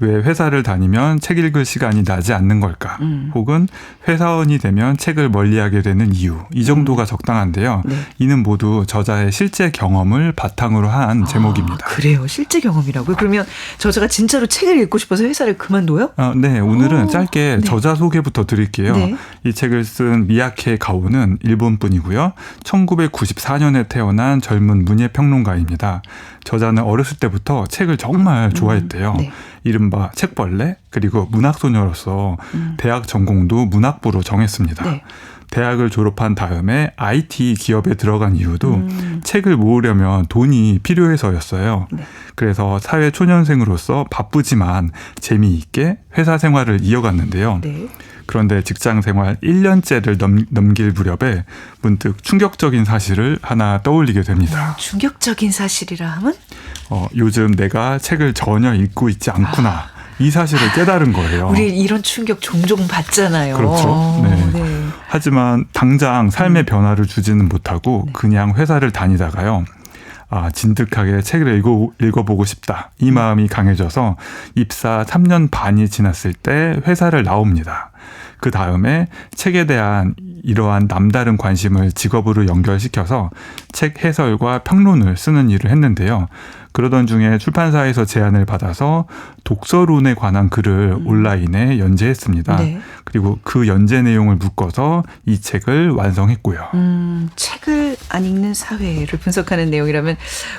왜 회사를 다니면 책 읽을 시간이 나지 않는 걸까? 혹은 회사원이 되면 책을 멀리하게 되는 이유. 이 정도가 적당한데요. 네. 이는 모두 저자의 실제 경험을 바탕으로 한 제목입니다. 그래요. 실제 경험이라고요? 그러면 저자가 진짜로 책을 읽고 싶어서 회사를 그만둬요? 네. 오늘은 짧게 저자 소개부터 드릴게요. 네. 이 책을 쓴 미야케 가오는 일본 분이고요. 1994년에 태어난 젊은 문예평론가입니다. 저자는 어렸을 때부터 책을 정말 좋아했대요. 네. 이른바 책벌레 그리고 문학소녀로서 대학 전공도 문학부로 정했습니다. 네. 대학을 졸업한 다음에 IT 기업에 들어간 이유도 책을 모으려면 돈이 필요해서였어요. 네. 그래서 사회 초년생으로서 바쁘지만 재미있게 회사 생활을 이어갔는데요. 네. 그런데 직장 생활 1년째를 넘길 무렵에 문득 충격적인 사실을 하나 떠올리게 됩니다. 충격적인 사실이라 하면? 요즘 내가 책을 전혀 읽고 있지 않구나. 이 사실을 깨달은 거예요. 우리 이런 충격 종종 받잖아요. 그렇죠. 네. 네. 하지만 당장 삶의 변화를 주지는 못하고 그냥 회사를 다니다가요. 진득하게 책을 읽어보고 싶다. 이 마음이 강해져서 입사 3년 반이 지났을 때 회사를 나옵니다. 그 다음에 책에 대한 이러한 남다른 관심을 직업으로 연결시켜서 책 해설과 평론을 쓰는 일을 했는데요. 그러던 중에 출판사에서 제안을 받아서 독서론에 관한 글을 온라인에 연재했습니다. 네. 그리고 그 연재 내용을 묶어서 이 책을 완성했고요. 책을 안 읽는 사회를 분석하는 내용이라면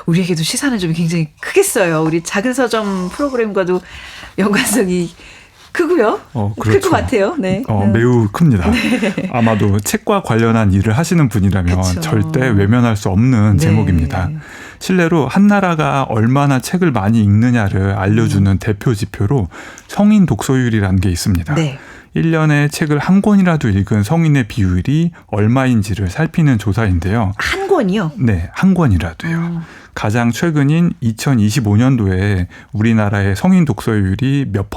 우리에게도 시사는 좀 굉장히 크겠어요. 우리 작은 서점 프로그램과도 연관성이 크고요. 클 것 같아요. 네. 매우 큽니다. 네. 아마도 책과 관련한 일을 하시는 분이라면 그쵸. 절대 외면할 수 없는 제목입니다. 실례로 한 나라가 얼마나 책을 많이 읽느냐를 알려주는 대표 지표로 성인 독서율이라는 게 있습니다. 네. 1년에 책을 한 권이라도 읽은 성인의 비율이 얼마인지를 살피는 조사인데요. 한 권이요? 네, 한 권이라도요. 가장 최근인 2025년도에 우리나라의 성인 독서율이 몇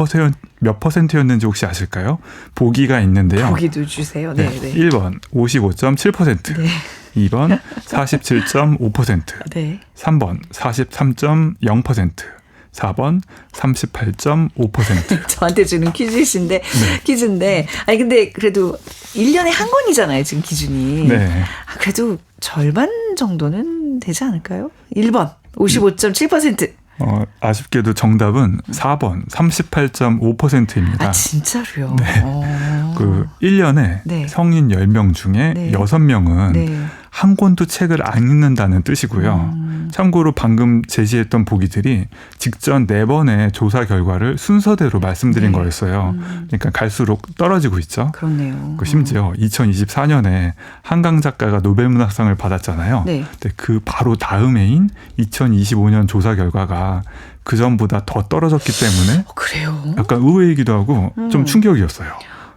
퍼센트였는지 혹시 아실까요? 보기가 있는데요. 보기도 주세요. 네, 네. 1번 55.7%, 네. 2번 47.5%, 네. 3번 43.0%, 4번 38.5%. 저한테 주는 퀴즈인데, 네. 퀴즈인데, 아니 근데 그래도 1년에 한 권이잖아요, 지금 기준이. 네. 그래도 절반 정도는 되지 않을까요? 1번 55.7%. 아쉽게도 정답은 4번 38.5%입니다. 진짜로요? 네. 그 1년에 네. 성인 10명 중에 네. 6명은 네. 한 권도 책을 안 읽는다는 뜻이고요. 참고로 방금 제시했던 보기들이 직전 4번의 조사 결과를 순서대로 말씀드린 네. 거였어요. 그러니까 갈수록 떨어지고 있죠. 그렇네요. 심지어 2024년에 한강 작가가 노벨문학상을 받았잖아요. 네. 근데 그 바로 다음해인 2025년 조사 결과가 그 전보다 더 떨어졌기 때문에 그래요? 약간 의외이기도 하고 좀 충격이었어요.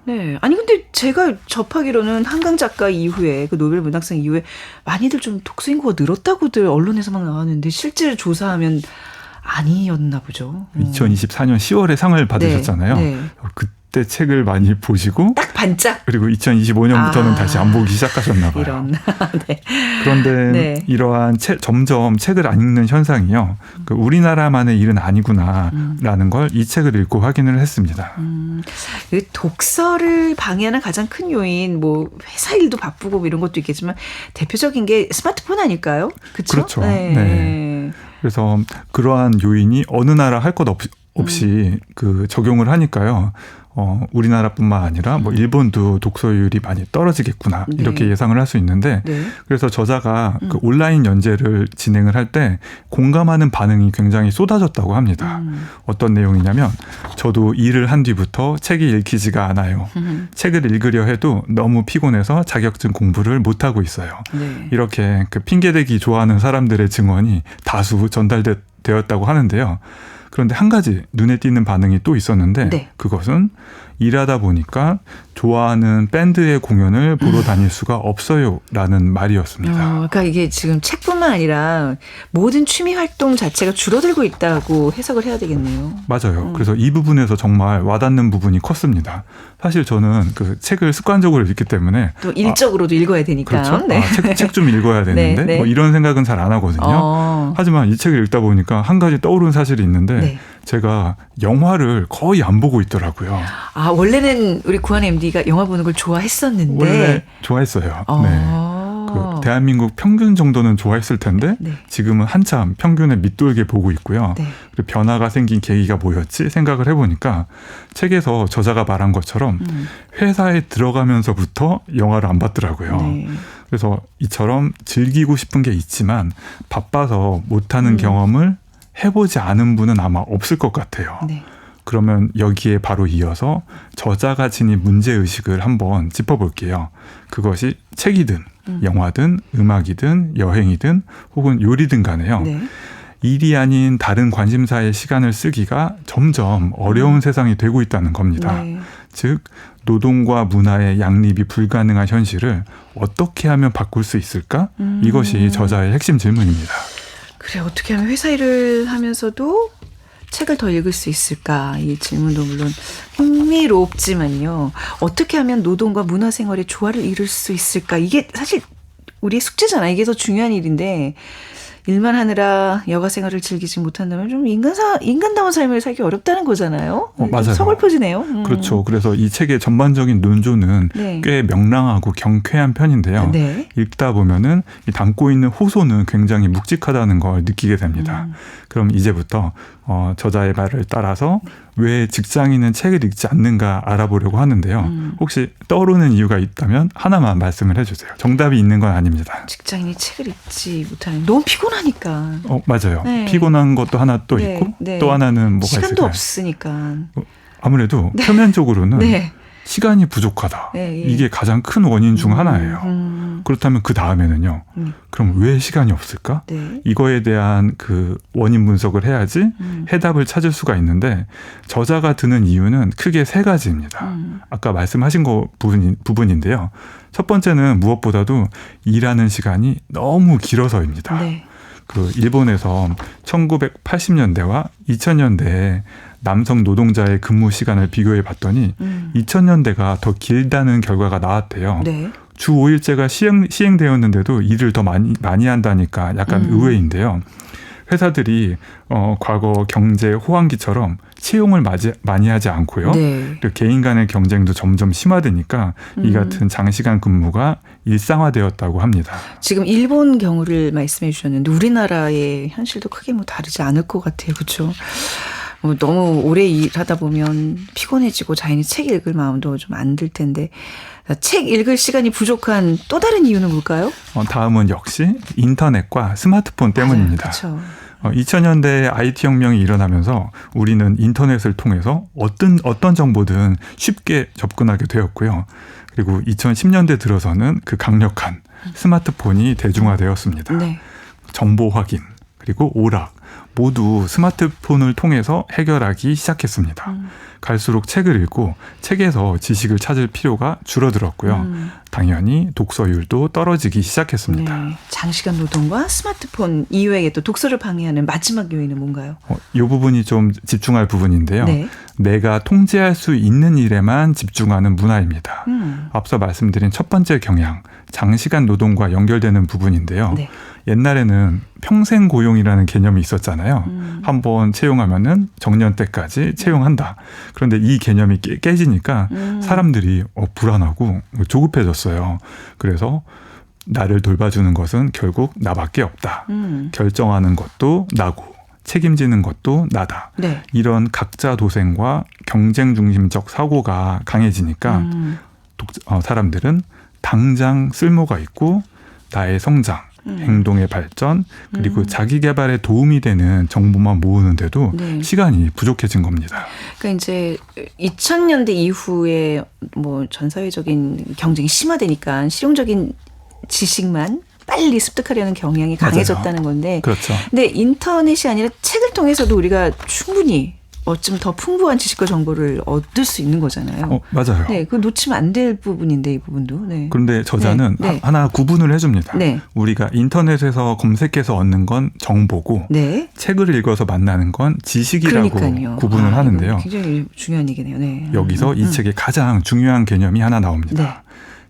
네. 아니 근데 제가 접하기로는 한강 작가 이후에 그 노벨 문학상 이후에 많이들 좀 독서 인구가 늘었다고들 언론에서 막 나왔는데 실제로 조사하면 아니었나 보죠. 2024년 10월에 상을 받으셨잖아요. 네. 그때 책을 많이 보시고 딱 반짝. 그리고 2025년부터는 다시 안 보기 시작하셨나 봐요. 이런. 네. 그런데 네. 이러한 점점 책을 안 읽는 현상이요. 그 우리나라만의 일은 아니구나라는 걸 이 책을 읽고 확인을 했습니다. 그 독서를 방해하는 가장 큰 요인 뭐 회사 일도 바쁘고 뭐 이런 것도 있겠지만 대표적인 게 스마트폰 아닐까요? 그렇죠. 네. 그래서 그러한 요인이 어느 나라 할 것 없이 그 적용을 하니까요. 우리나라뿐만 아니라 뭐 일본도 독서율이 많이 떨어지겠구나 이렇게 예상을 할 수 있는데 그래서 저자가 그 온라인 연재를 진행을 할 때 공감하는 반응이 굉장히 쏟아졌다고 합니다. 어떤 내용이냐면 저도 일을 한 뒤부터 책이 읽히지가 않아요. 책을 읽으려 해도 너무 피곤해서 자격증 공부를 못하고 있어요. 이렇게 그 핑계대기 좋아하는 사람들의 증언이 다수 전달되었다고 하는데요. 그런데 한 가지 눈에 띄는 반응이 또 있었는데 그것은 일하다 보니까 좋아하는 밴드의 공연을 보러 다닐 수가 없어요라는 말이었습니다. 그러니까 이게 지금 책뿐만 아니라 모든 취미 활동 자체가 줄어들고 있다고 해석을 해야 되겠네요. 맞아요. 그래서 이 부분에서 정말 와닿는 부분이 컸습니다. 사실 저는 그 책을 습관적으로 읽기 때문에 또 일적으로도 읽어야 되니까. 그렇죠. 네. 책 좀 읽어야 되는데 뭐 이런 생각은 잘 안 하거든요. 하지만 이 책을 읽다 보니까 한 가지 떠오른 사실이 있는데 제가 영화를 거의 안 보고 있더라고요. 원래는 우리 구한 MD가 영화 보는 걸 좋아했었는데. 원래 좋아했어요. 그 대한민국 평균 정도는 좋아했을 텐데 지금은 한참 평균에 밑돌게 보고 있고요. 그리고 변화가 생긴 계기가 뭐였지 생각을 해보니까 책에서 저자가 말한 것처럼 회사에 들어가면서부터 영화를 안 봤더라고요. 그래서 이처럼 즐기고 싶은 게 있지만 바빠서 못하는 경험을 해보지 않은 분은 아마 없을 것 같아요. 그러면 여기에 바로 이어서 저자가 지닌 문제의식을 한번 짚어볼게요. 그것이 책이든 영화든 음악이든 여행이든 혹은 요리든 간에요. 일이 아닌 다른 관심사의 시간을 쓰기가 점점 어려운 세상이 되고 있다는 겁니다. 즉 노동과 문화의 양립이 불가능한 현실을 어떻게 하면 바꿀 수 있을까? 이것이 저자의 핵심 질문입니다. 그래, 어떻게 하면 회사 일을 하면서도 책을 더 읽을 수 있을까? 이 질문도 물론 흥미롭지만요. 어떻게 하면 노동과 문화생활의 조화를 이룰 수 있을까? 이게 사실 우리의 숙제잖아요. 이게 더 중요한 일인데 일만 하느라 여가 생활을 즐기지 못한다면 좀 인간다운 삶을 살기 어렵다는 거잖아요. 맞아요. 서글퍼지네요. 그렇죠. 그래서 이 책의 전반적인 논조는 꽤 명랑하고 경쾌한 편인데요. 읽다 보면은 담고 있는 호소는 굉장히 묵직하다는 걸 느끼게 됩니다. 그럼 이제부터 저자의 말을 따라서 왜 직장인은 책을 읽지 않는가 알아보려고 하는데요. 혹시 떠오르는 이유가 있다면 하나만 말씀을 해주세요. 정답이 있는 건 아닙니다. 직장인이 책을 읽지 못하는 너무 피곤하니까. 맞아요. 피곤한 것도 하나 또 있고 또 하나는 뭐가 있을까요? 시간도 없으니까. 아무래도 표면적으로는 시간이 부족하다. 이게 가장 큰 원인 중 하나예요. 그렇다면 그 다음에는요. 그럼 왜 시간이 없을까? 이거에 대한 그 원인 분석을 해야지 해답을 찾을 수가 있는데 저자가 드는 이유는 크게 세 가지입니다. 아까 말씀하신 거 부분인데요. 첫 번째는 무엇보다도 일하는 시간이 너무 길어서입니다. 그 일본에서 1980년대와 2000년대에 남성 노동자의 근무 시간을 비교해 봤더니 2000년대가 더 길다는 결과가 나왔대요. 주 5일제가 시행되었는데도 일을 더 많이 한다니까 약간 의외인데요. 회사들이 과거 경제 호황기처럼 채용을 많이 하지 않고요. 그리고 개인 간의 경쟁도 점점 심화되니까 이 같은 장시간 근무가 일상화되었다고 합니다. 지금 일본 경우를 말씀해 주셨는데 우리나라의 현실도 크게 뭐 다르지 않을 것 같아요. 그렇죠? 너무 오래 일하다 보면 피곤해지고 자연히 책 읽을 마음도 좀 안 들 텐데 책 읽을 시간이 부족한 또 다른 이유는 뭘까요? 다음은 역시 인터넷과 스마트폰 때문입니다. 그렇죠. 2000년대에 IT 혁명이 일어나면서 우리는 인터넷을 통해서 어떤 정보든 쉽게 접근하게 되었고요. 그리고 2010년대 들어서는 그 강력한 스마트폰이 대중화되었습니다. 정보 확인, 그리고 오락, 모두 스마트폰을 통해서 해결하기 시작했습니다. 갈수록 책을 읽고 책에서 지식을 찾을 필요가 줄어들었고요. 당연히 독서율도 떨어지기 시작했습니다. 네. 장시간 노동과 스마트폰 이외에 또 독서를 방해하는 마지막 요인은 뭔가요? 이 부분이 좀 집중할 부분인데요. 네. 내가 통제할 수 있는 일에만 집중하는 문화입니다. 앞서 말씀드린 첫 번째 경향, 장시간 노동과 연결되는 부분인데요. 네. 옛날에는 평생 고용이라는 개념이 있었잖아요. 한번 채용하면은 정년 때까지 채용한다. 그런데 이 개념이 깨지니까 사람들이 불안하고 조급해졌어요. 그래서 나를 돌봐주는 것은 결국 나밖에 없다. 결정하는 것도 나고 책임지는 것도 나다. 네. 이런 각자 도생과 경쟁 중심적 사고가 강해지니까 사람들은 당장 쓸모가 있고 나의 성장, 행동의 발전, 그리고 자기 개발에 도움이 되는 정보만 모으는데도 네. 시간이 부족해진 겁니다. 그러니까 이제 2000년대 이후에 뭐 전 사회적인 경쟁이 심화되니까 실용적인 지식만 빨리 습득하려는 경향이 강해졌다는 건데. 그렇죠. 근데 인터넷이 아니라 책을 통해서도 우리가 충분히 어쩜 더 풍부한 지식과 정보를 얻을 수 있는 거잖아요. 맞아요. 네, 그거 놓치면 안 될 부분인데 이 부분도. 네. 그런데 저자는 네. 하나 구분을 해줍니다. 네. 우리가 인터넷에서 검색해서 얻는 건 정보고 네. 책을 읽어서 만나는 건 지식이라고 그러니까요. 구분을 하는데요. 굉장히 중요한 얘기네요. 네. 여기서 이 책의 가장 중요한 개념이 하나 나옵니다. 네.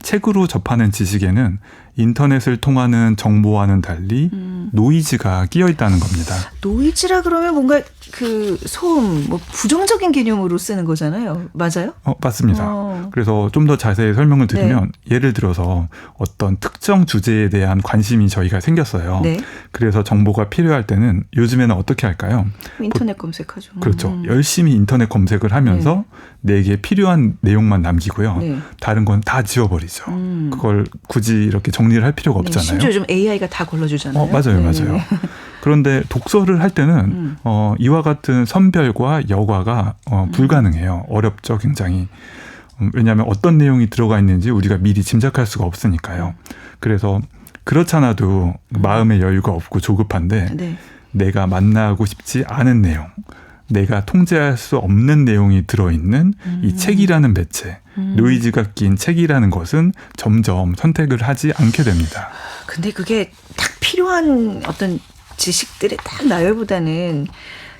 책으로 접하는 지식에는 인터넷을 통하는 정보와는 달리 노이즈가 끼어 있다는 겁니다. 노이즈라 그러면 뭔가 그 소음, 뭐 부정적인 개념으로 쓰는 거잖아요. 맞아요? 맞습니다. 그래서 좀 더 자세히 설명을 드리면 예를 들어서 어떤 특정 주제에 대한 관심이 저희가 생겼어요. 네. 그래서 정보가 필요할 때는 요즘에는 어떻게 할까요? 인터넷 검색하죠. 그렇죠. 열심히 인터넷 검색을 하면서 내게 필요한 내용만 남기고요. 네. 다른 건 다 지워버리죠. 그걸 굳이 이렇게 정리를 할 필요가 네, 없잖아요. 심지어 요즘 AI가 다 걸러주잖아요. 맞아요. 네. 맞아요. 그런데 독서를 할 때는 이와 같은 선별과 여과가 불가능해요. 어렵죠. 굉장히. 왜냐하면 어떤 내용이 들어가 있는지 우리가 미리 짐작할 수가 없으니까요. 그래서 그렇잖아도 마음의 여유가 없고 조급한데 네. 내가 만나고 싶지 않은 내용, 내가 통제할 수 없는 내용이 들어있는 이 책이라는 매체, 노이즈가 낀 책이라는 것은 점점 선택을 하지 않게 됩니다. 근데 그게 딱 필요한 어떤 지식들의 딱 나열보다는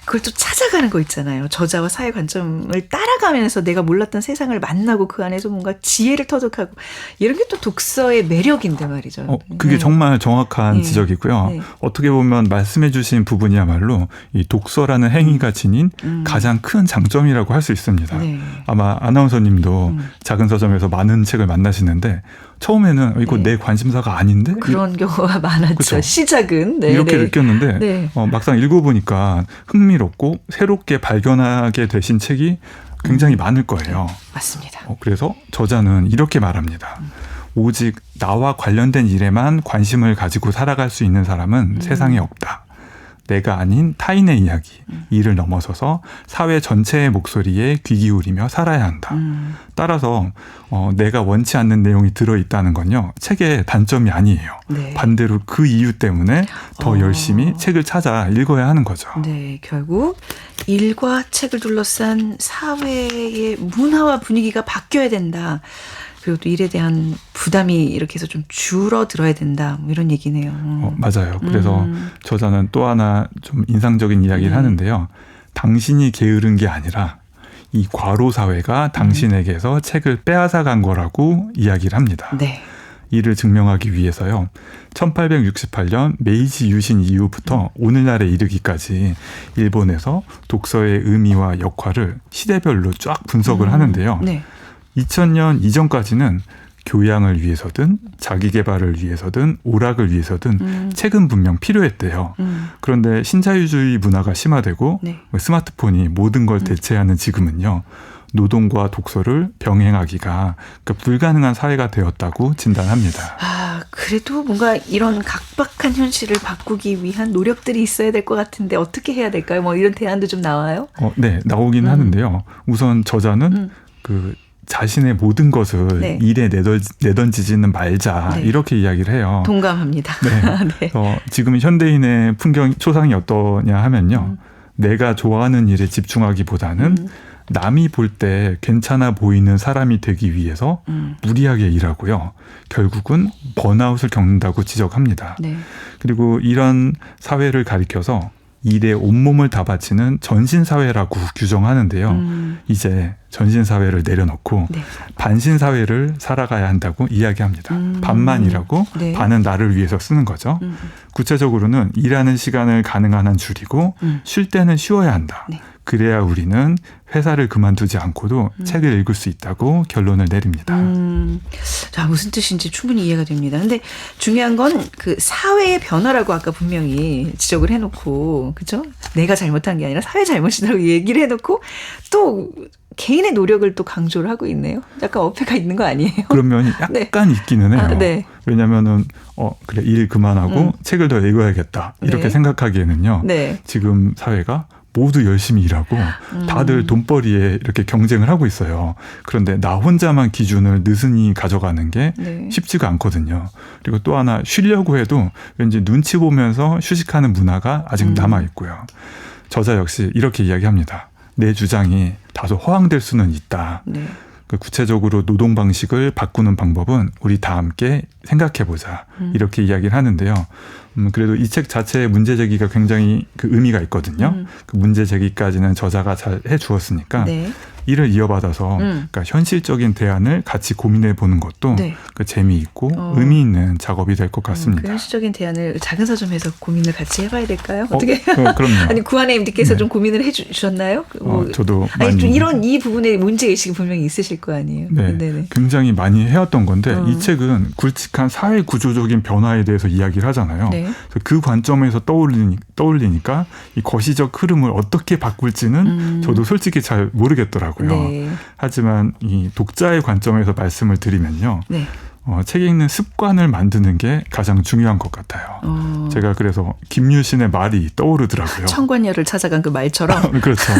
그걸 또 찾아가는 거 있잖아요. 저자와 사회 관점을 따라가면서 내가 몰랐던 세상을 만나고 그 안에서 뭔가 지혜를 터득하고 이런 게 또 독서의 매력인데 말이죠. 그게 정말 정확한 네. 지적이고요. 네. 어떻게 보면 말씀해 주신 부분이야말로 이 독서라는 행위가 지닌 가장 큰 장점이라고 할 수 있습니다. 네. 아마 아나운서님도 작은 서점에서 많은 책을 만나시는데 처음에는 이거 네. 내 관심사가 아닌데? 그런 경우가 많았죠. 그쵸? 시작은. 네, 이렇게 네. 느꼈는데 네. 막상 읽어보니까 흥미롭고 새롭게 발견하게 되신 책이 굉장히 많을 거예요. 맞습니다. 그래서 저자는 이렇게 말합니다. 오직 나와 관련된 일에만 관심을 가지고 살아갈 수 있는 사람은 세상에 없다. 내가 아닌 타인의 이야기, 이를 넘어서서 사회 전체의 목소리에 귀 기울이며 살아야 한다. 따라서 내가 원치 않는 내용이 들어있다는 건요. 책의 단점이 아니에요. 네. 반대로 그 이유 때문에 더 열심히 책을 찾아 읽어야 하는 거죠. 네, 결국 일과 책을 둘러싼 사회의 문화와 분위기가 바뀌어야 된다. 그리고 또 일에 대한 부담이 이렇게 해서 좀 줄어들어야 된다. 뭐 이런 얘기네요. 맞아요. 그래서 저자는 또 하나 좀 인상적인 이야기를 하는데요. 당신이 게으른 게 아니라 이 과로 사회가 당신에게서 책을 빼앗아간 거라고 이야기를 합니다. 네. 이를 증명하기 위해서요. 1868년 메이지 유신 이후부터 오늘날에 이르기까지 일본에서 독서의 의미와 역할을 시대별로 쫙 분석을 하는데요. 네. 2000년 이전까지는 교양을 위해서든 자기 개발을 위해서든 오락을 위해서든 책은 분명 필요했대요. 그런데 신자유주의 문화가 심화되고 네. 스마트폰이 모든 걸 대체하는 지금은요. 노동과 독서를 병행하기가 불가능한 사회가 되었다고 진단합니다. 그래도 뭔가 이런 각박한 현실을 바꾸기 위한 노력들이 있어야 될 것 같은데 어떻게 해야 될까요? 뭐 이런 대안도 좀 나와요? 네, 나오긴 하는데요. 우선 저자는 자신의 모든 것을 네. 일에 내던지지는 말자 네. 이렇게 이야기를 해요. 동감합니다. 네. 지금 현대인의 풍경 초상이 어떠냐 하면요. 내가 좋아하는 일에 집중하기보다는 남이 볼 때 괜찮아 보이는 사람이 되기 위해서 무리하게 일하고요. 결국은 번아웃을 겪는다고 지적합니다. 네. 그리고 이런 사회를 가리켜서 일에 온몸을 다 바치는 전신사회라고 규정하는데요. 이제 전신사회를 내려놓고 네. 반신사회를 살아가야 한다고 이야기합니다. 반만 일하고 네. 반은 나를 위해서 쓰는 거죠. 구체적으로는 일하는 시간을 가능한 한 줄이고 쉴 때는 쉬어야 한다. 네. 그래야 우리는 회사를 그만두지 않고도 책을 읽을 수 있다고 결론을 내립니다. 자, 무슨 뜻인지 충분히 이해가 됩니다. 근데 중요한 건 그 사회의 변화라고 아까 분명히 지적을 해놓고, 그죠? 내가 잘못한 게 아니라 사회 잘못이라고 얘기를 해놓고 또 개인의 노력을 또 강조를 하고 있네요. 약간 어폐가 있는 거 아니에요? 그런 면이 약간 네. 있기는 해요. 네. 왜냐면은 그래 일 그만하고 책을 더 읽어야겠다 이렇게 네. 생각하기에는요. 네. 지금 사회가 모두 열심히 일하고 다들 돈벌이에 이렇게 경쟁을 하고 있어요. 그런데 나 혼자만 기준을 느슨히 가져가는 게 네. 쉽지가 않거든요. 그리고 또 하나 쉬려고 해도 왠지 눈치 보면서 휴식하는 문화가 아직 남아 있고요. 저자 역시 이렇게 이야기합니다. 내 주장이 다소 허황될 수는 있다. 네. 구체적으로 노동 방식을 바꾸는 방법은 우리 다 함께 생각해보자. 이렇게 이야기를 하는데요. 그래도 이 책 자체의 문제 제기가 굉장히 그 의미가 있거든요. 그 문제 제기까지는 저자가 잘 해주었으니까 네. 이를 이어받아서 그러니까 현실적인 대안을 같이 고민해 보는 것도 네. 그 재미있고 의미 있는 작업이 될 것 같습니다. 그 현실적인 대안을 작은 서점에서 고민을 같이 해봐야 될까요? 어떻게? 그럼요. 아니 구한의 MD께서 네. 좀 고민을 해주셨나요? 저도 아니 많이 좀 이런 이 부분에 문제 의식이 분명히 있으실 거 아니에요. 네, 네네. 굉장히 많이 해왔던 건데 이 책은 굵직한 사회 구조적인 변화에 대해서 이야기를 하잖아요. 네. 그래서 그 관점에서 떠올리니까 이 거시적 흐름을 어떻게 바꿀지는 저도 솔직히 잘 모르겠더라고요. 네. 하지만 이 독자의 관점에서 말씀을 드리면요. 네. 책 읽는 습관을 만드는 게 가장 중요한 것 같아요. 제가 그래서 김유신의 말이 떠오르더라고요. 청관녀를 찾아간 그 말처럼. 그렇죠.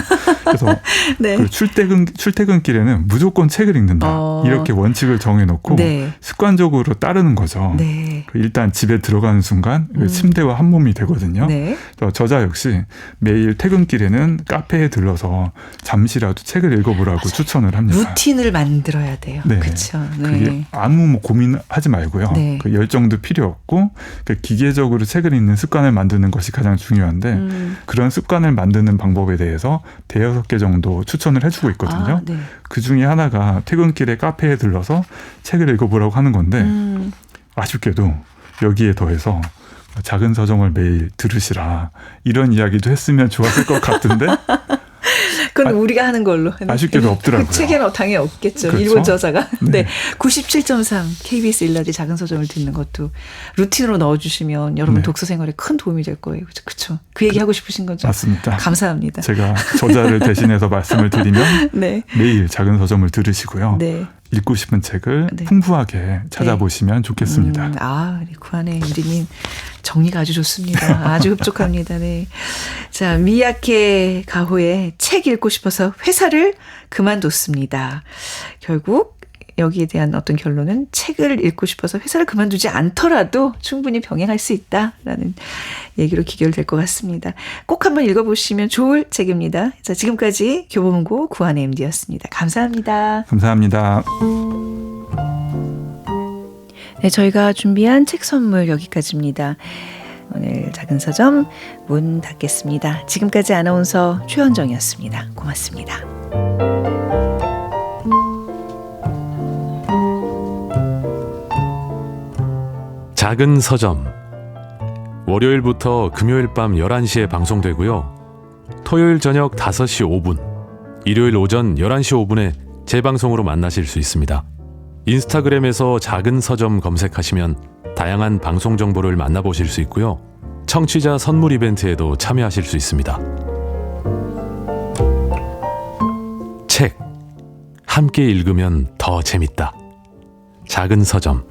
그래서 네. 그 출퇴근길에는 무조건 책을 읽는다. 이렇게 원칙을 정해놓고 네. 습관적으로 따르는 거죠. 네. 일단 집에 들어가는 순간 침대와 한 몸이 되거든요. 네. 그래서 저자 역시 매일 퇴근길에는 카페에 들러서 잠시라도 책을 읽어보라고 맞아요. 추천을 합니다. 루틴을 만들어야 돼요. 네. 그렇죠. 그게 네. 아무 고민하지 말고요. 네. 그 열정도 필요 없고 그 기계적으로 책을 읽는 습관을 만드는 것이 가장 중요한데 그런 습관을 만드는 방법에 대해서 5-6개 정도 추천을 해주고 있거든요. 아, 네. 그 중에 하나가 퇴근길에 카페에 들러서 책을 읽어보라고 하는 건데 아쉽게도 여기에 더해서 작은 서점을 매일 들으시라 이런 이야기도 했으면 좋았을 것 같은데 그건 우리가 하는 걸로. 아쉽게도 없더라고요. 그 책에는 당연히 없겠죠. 그렇죠? 일본 저자가. 네. 네. 97.3 KBS 일라디 작은 서점을 듣는 것도 루틴으로 넣어주시면 여러분 네. 독서 생활에 큰 도움이 될 거예요. 그렇죠? 그 얘기 하고 싶으신 거죠? 맞습니다. 감사합니다. 제가 저자를 대신해서 말씀을 드리면 네. 매일 작은 서점을 들으시고요. 네. 읽고 싶은 책을 네. 풍부하게 찾아보시면 좋겠습니다. 우리 구한의 MD님 정리가 아주 좋습니다. 아주 흡족합니다. 네. 자, 미야케 가호의 책 읽고 싶어서 회사를 그만뒀습니다. 결국 여기에 대한 어떤 결론은 책을 읽고 싶어서 회사를 그만두지 않더라도 충분히 병행할 수 있다라는 얘기로 기결될 것 같습니다. 꼭 한번 읽어보시면 좋을 책입니다. 자, 지금까지 교보문고 구한의 MD였습니다. 감사합니다. 감사합니다. 네, 저희가 준비한 책 선물 여기까지입니다. 오늘 작은 서점 문 닫겠습니다. 지금까지 아나운서 최현정이었습니다. 고맙습니다. 작은 서점 월요일부터 금요일 밤 11시에 방송되고요. 토요일 저녁 5시 5분, 일요일 오전 11시 5분에 재방송으로 만나실 수 있습니다. 인스타그램에서 작은 서점 검색하시면 다양한 방송 정보를 만나보실 수 있고요. 청취자 선물 이벤트에도 참여하실 수 있습니다. 책 함께 읽으면 더 재밌다. 작은 서점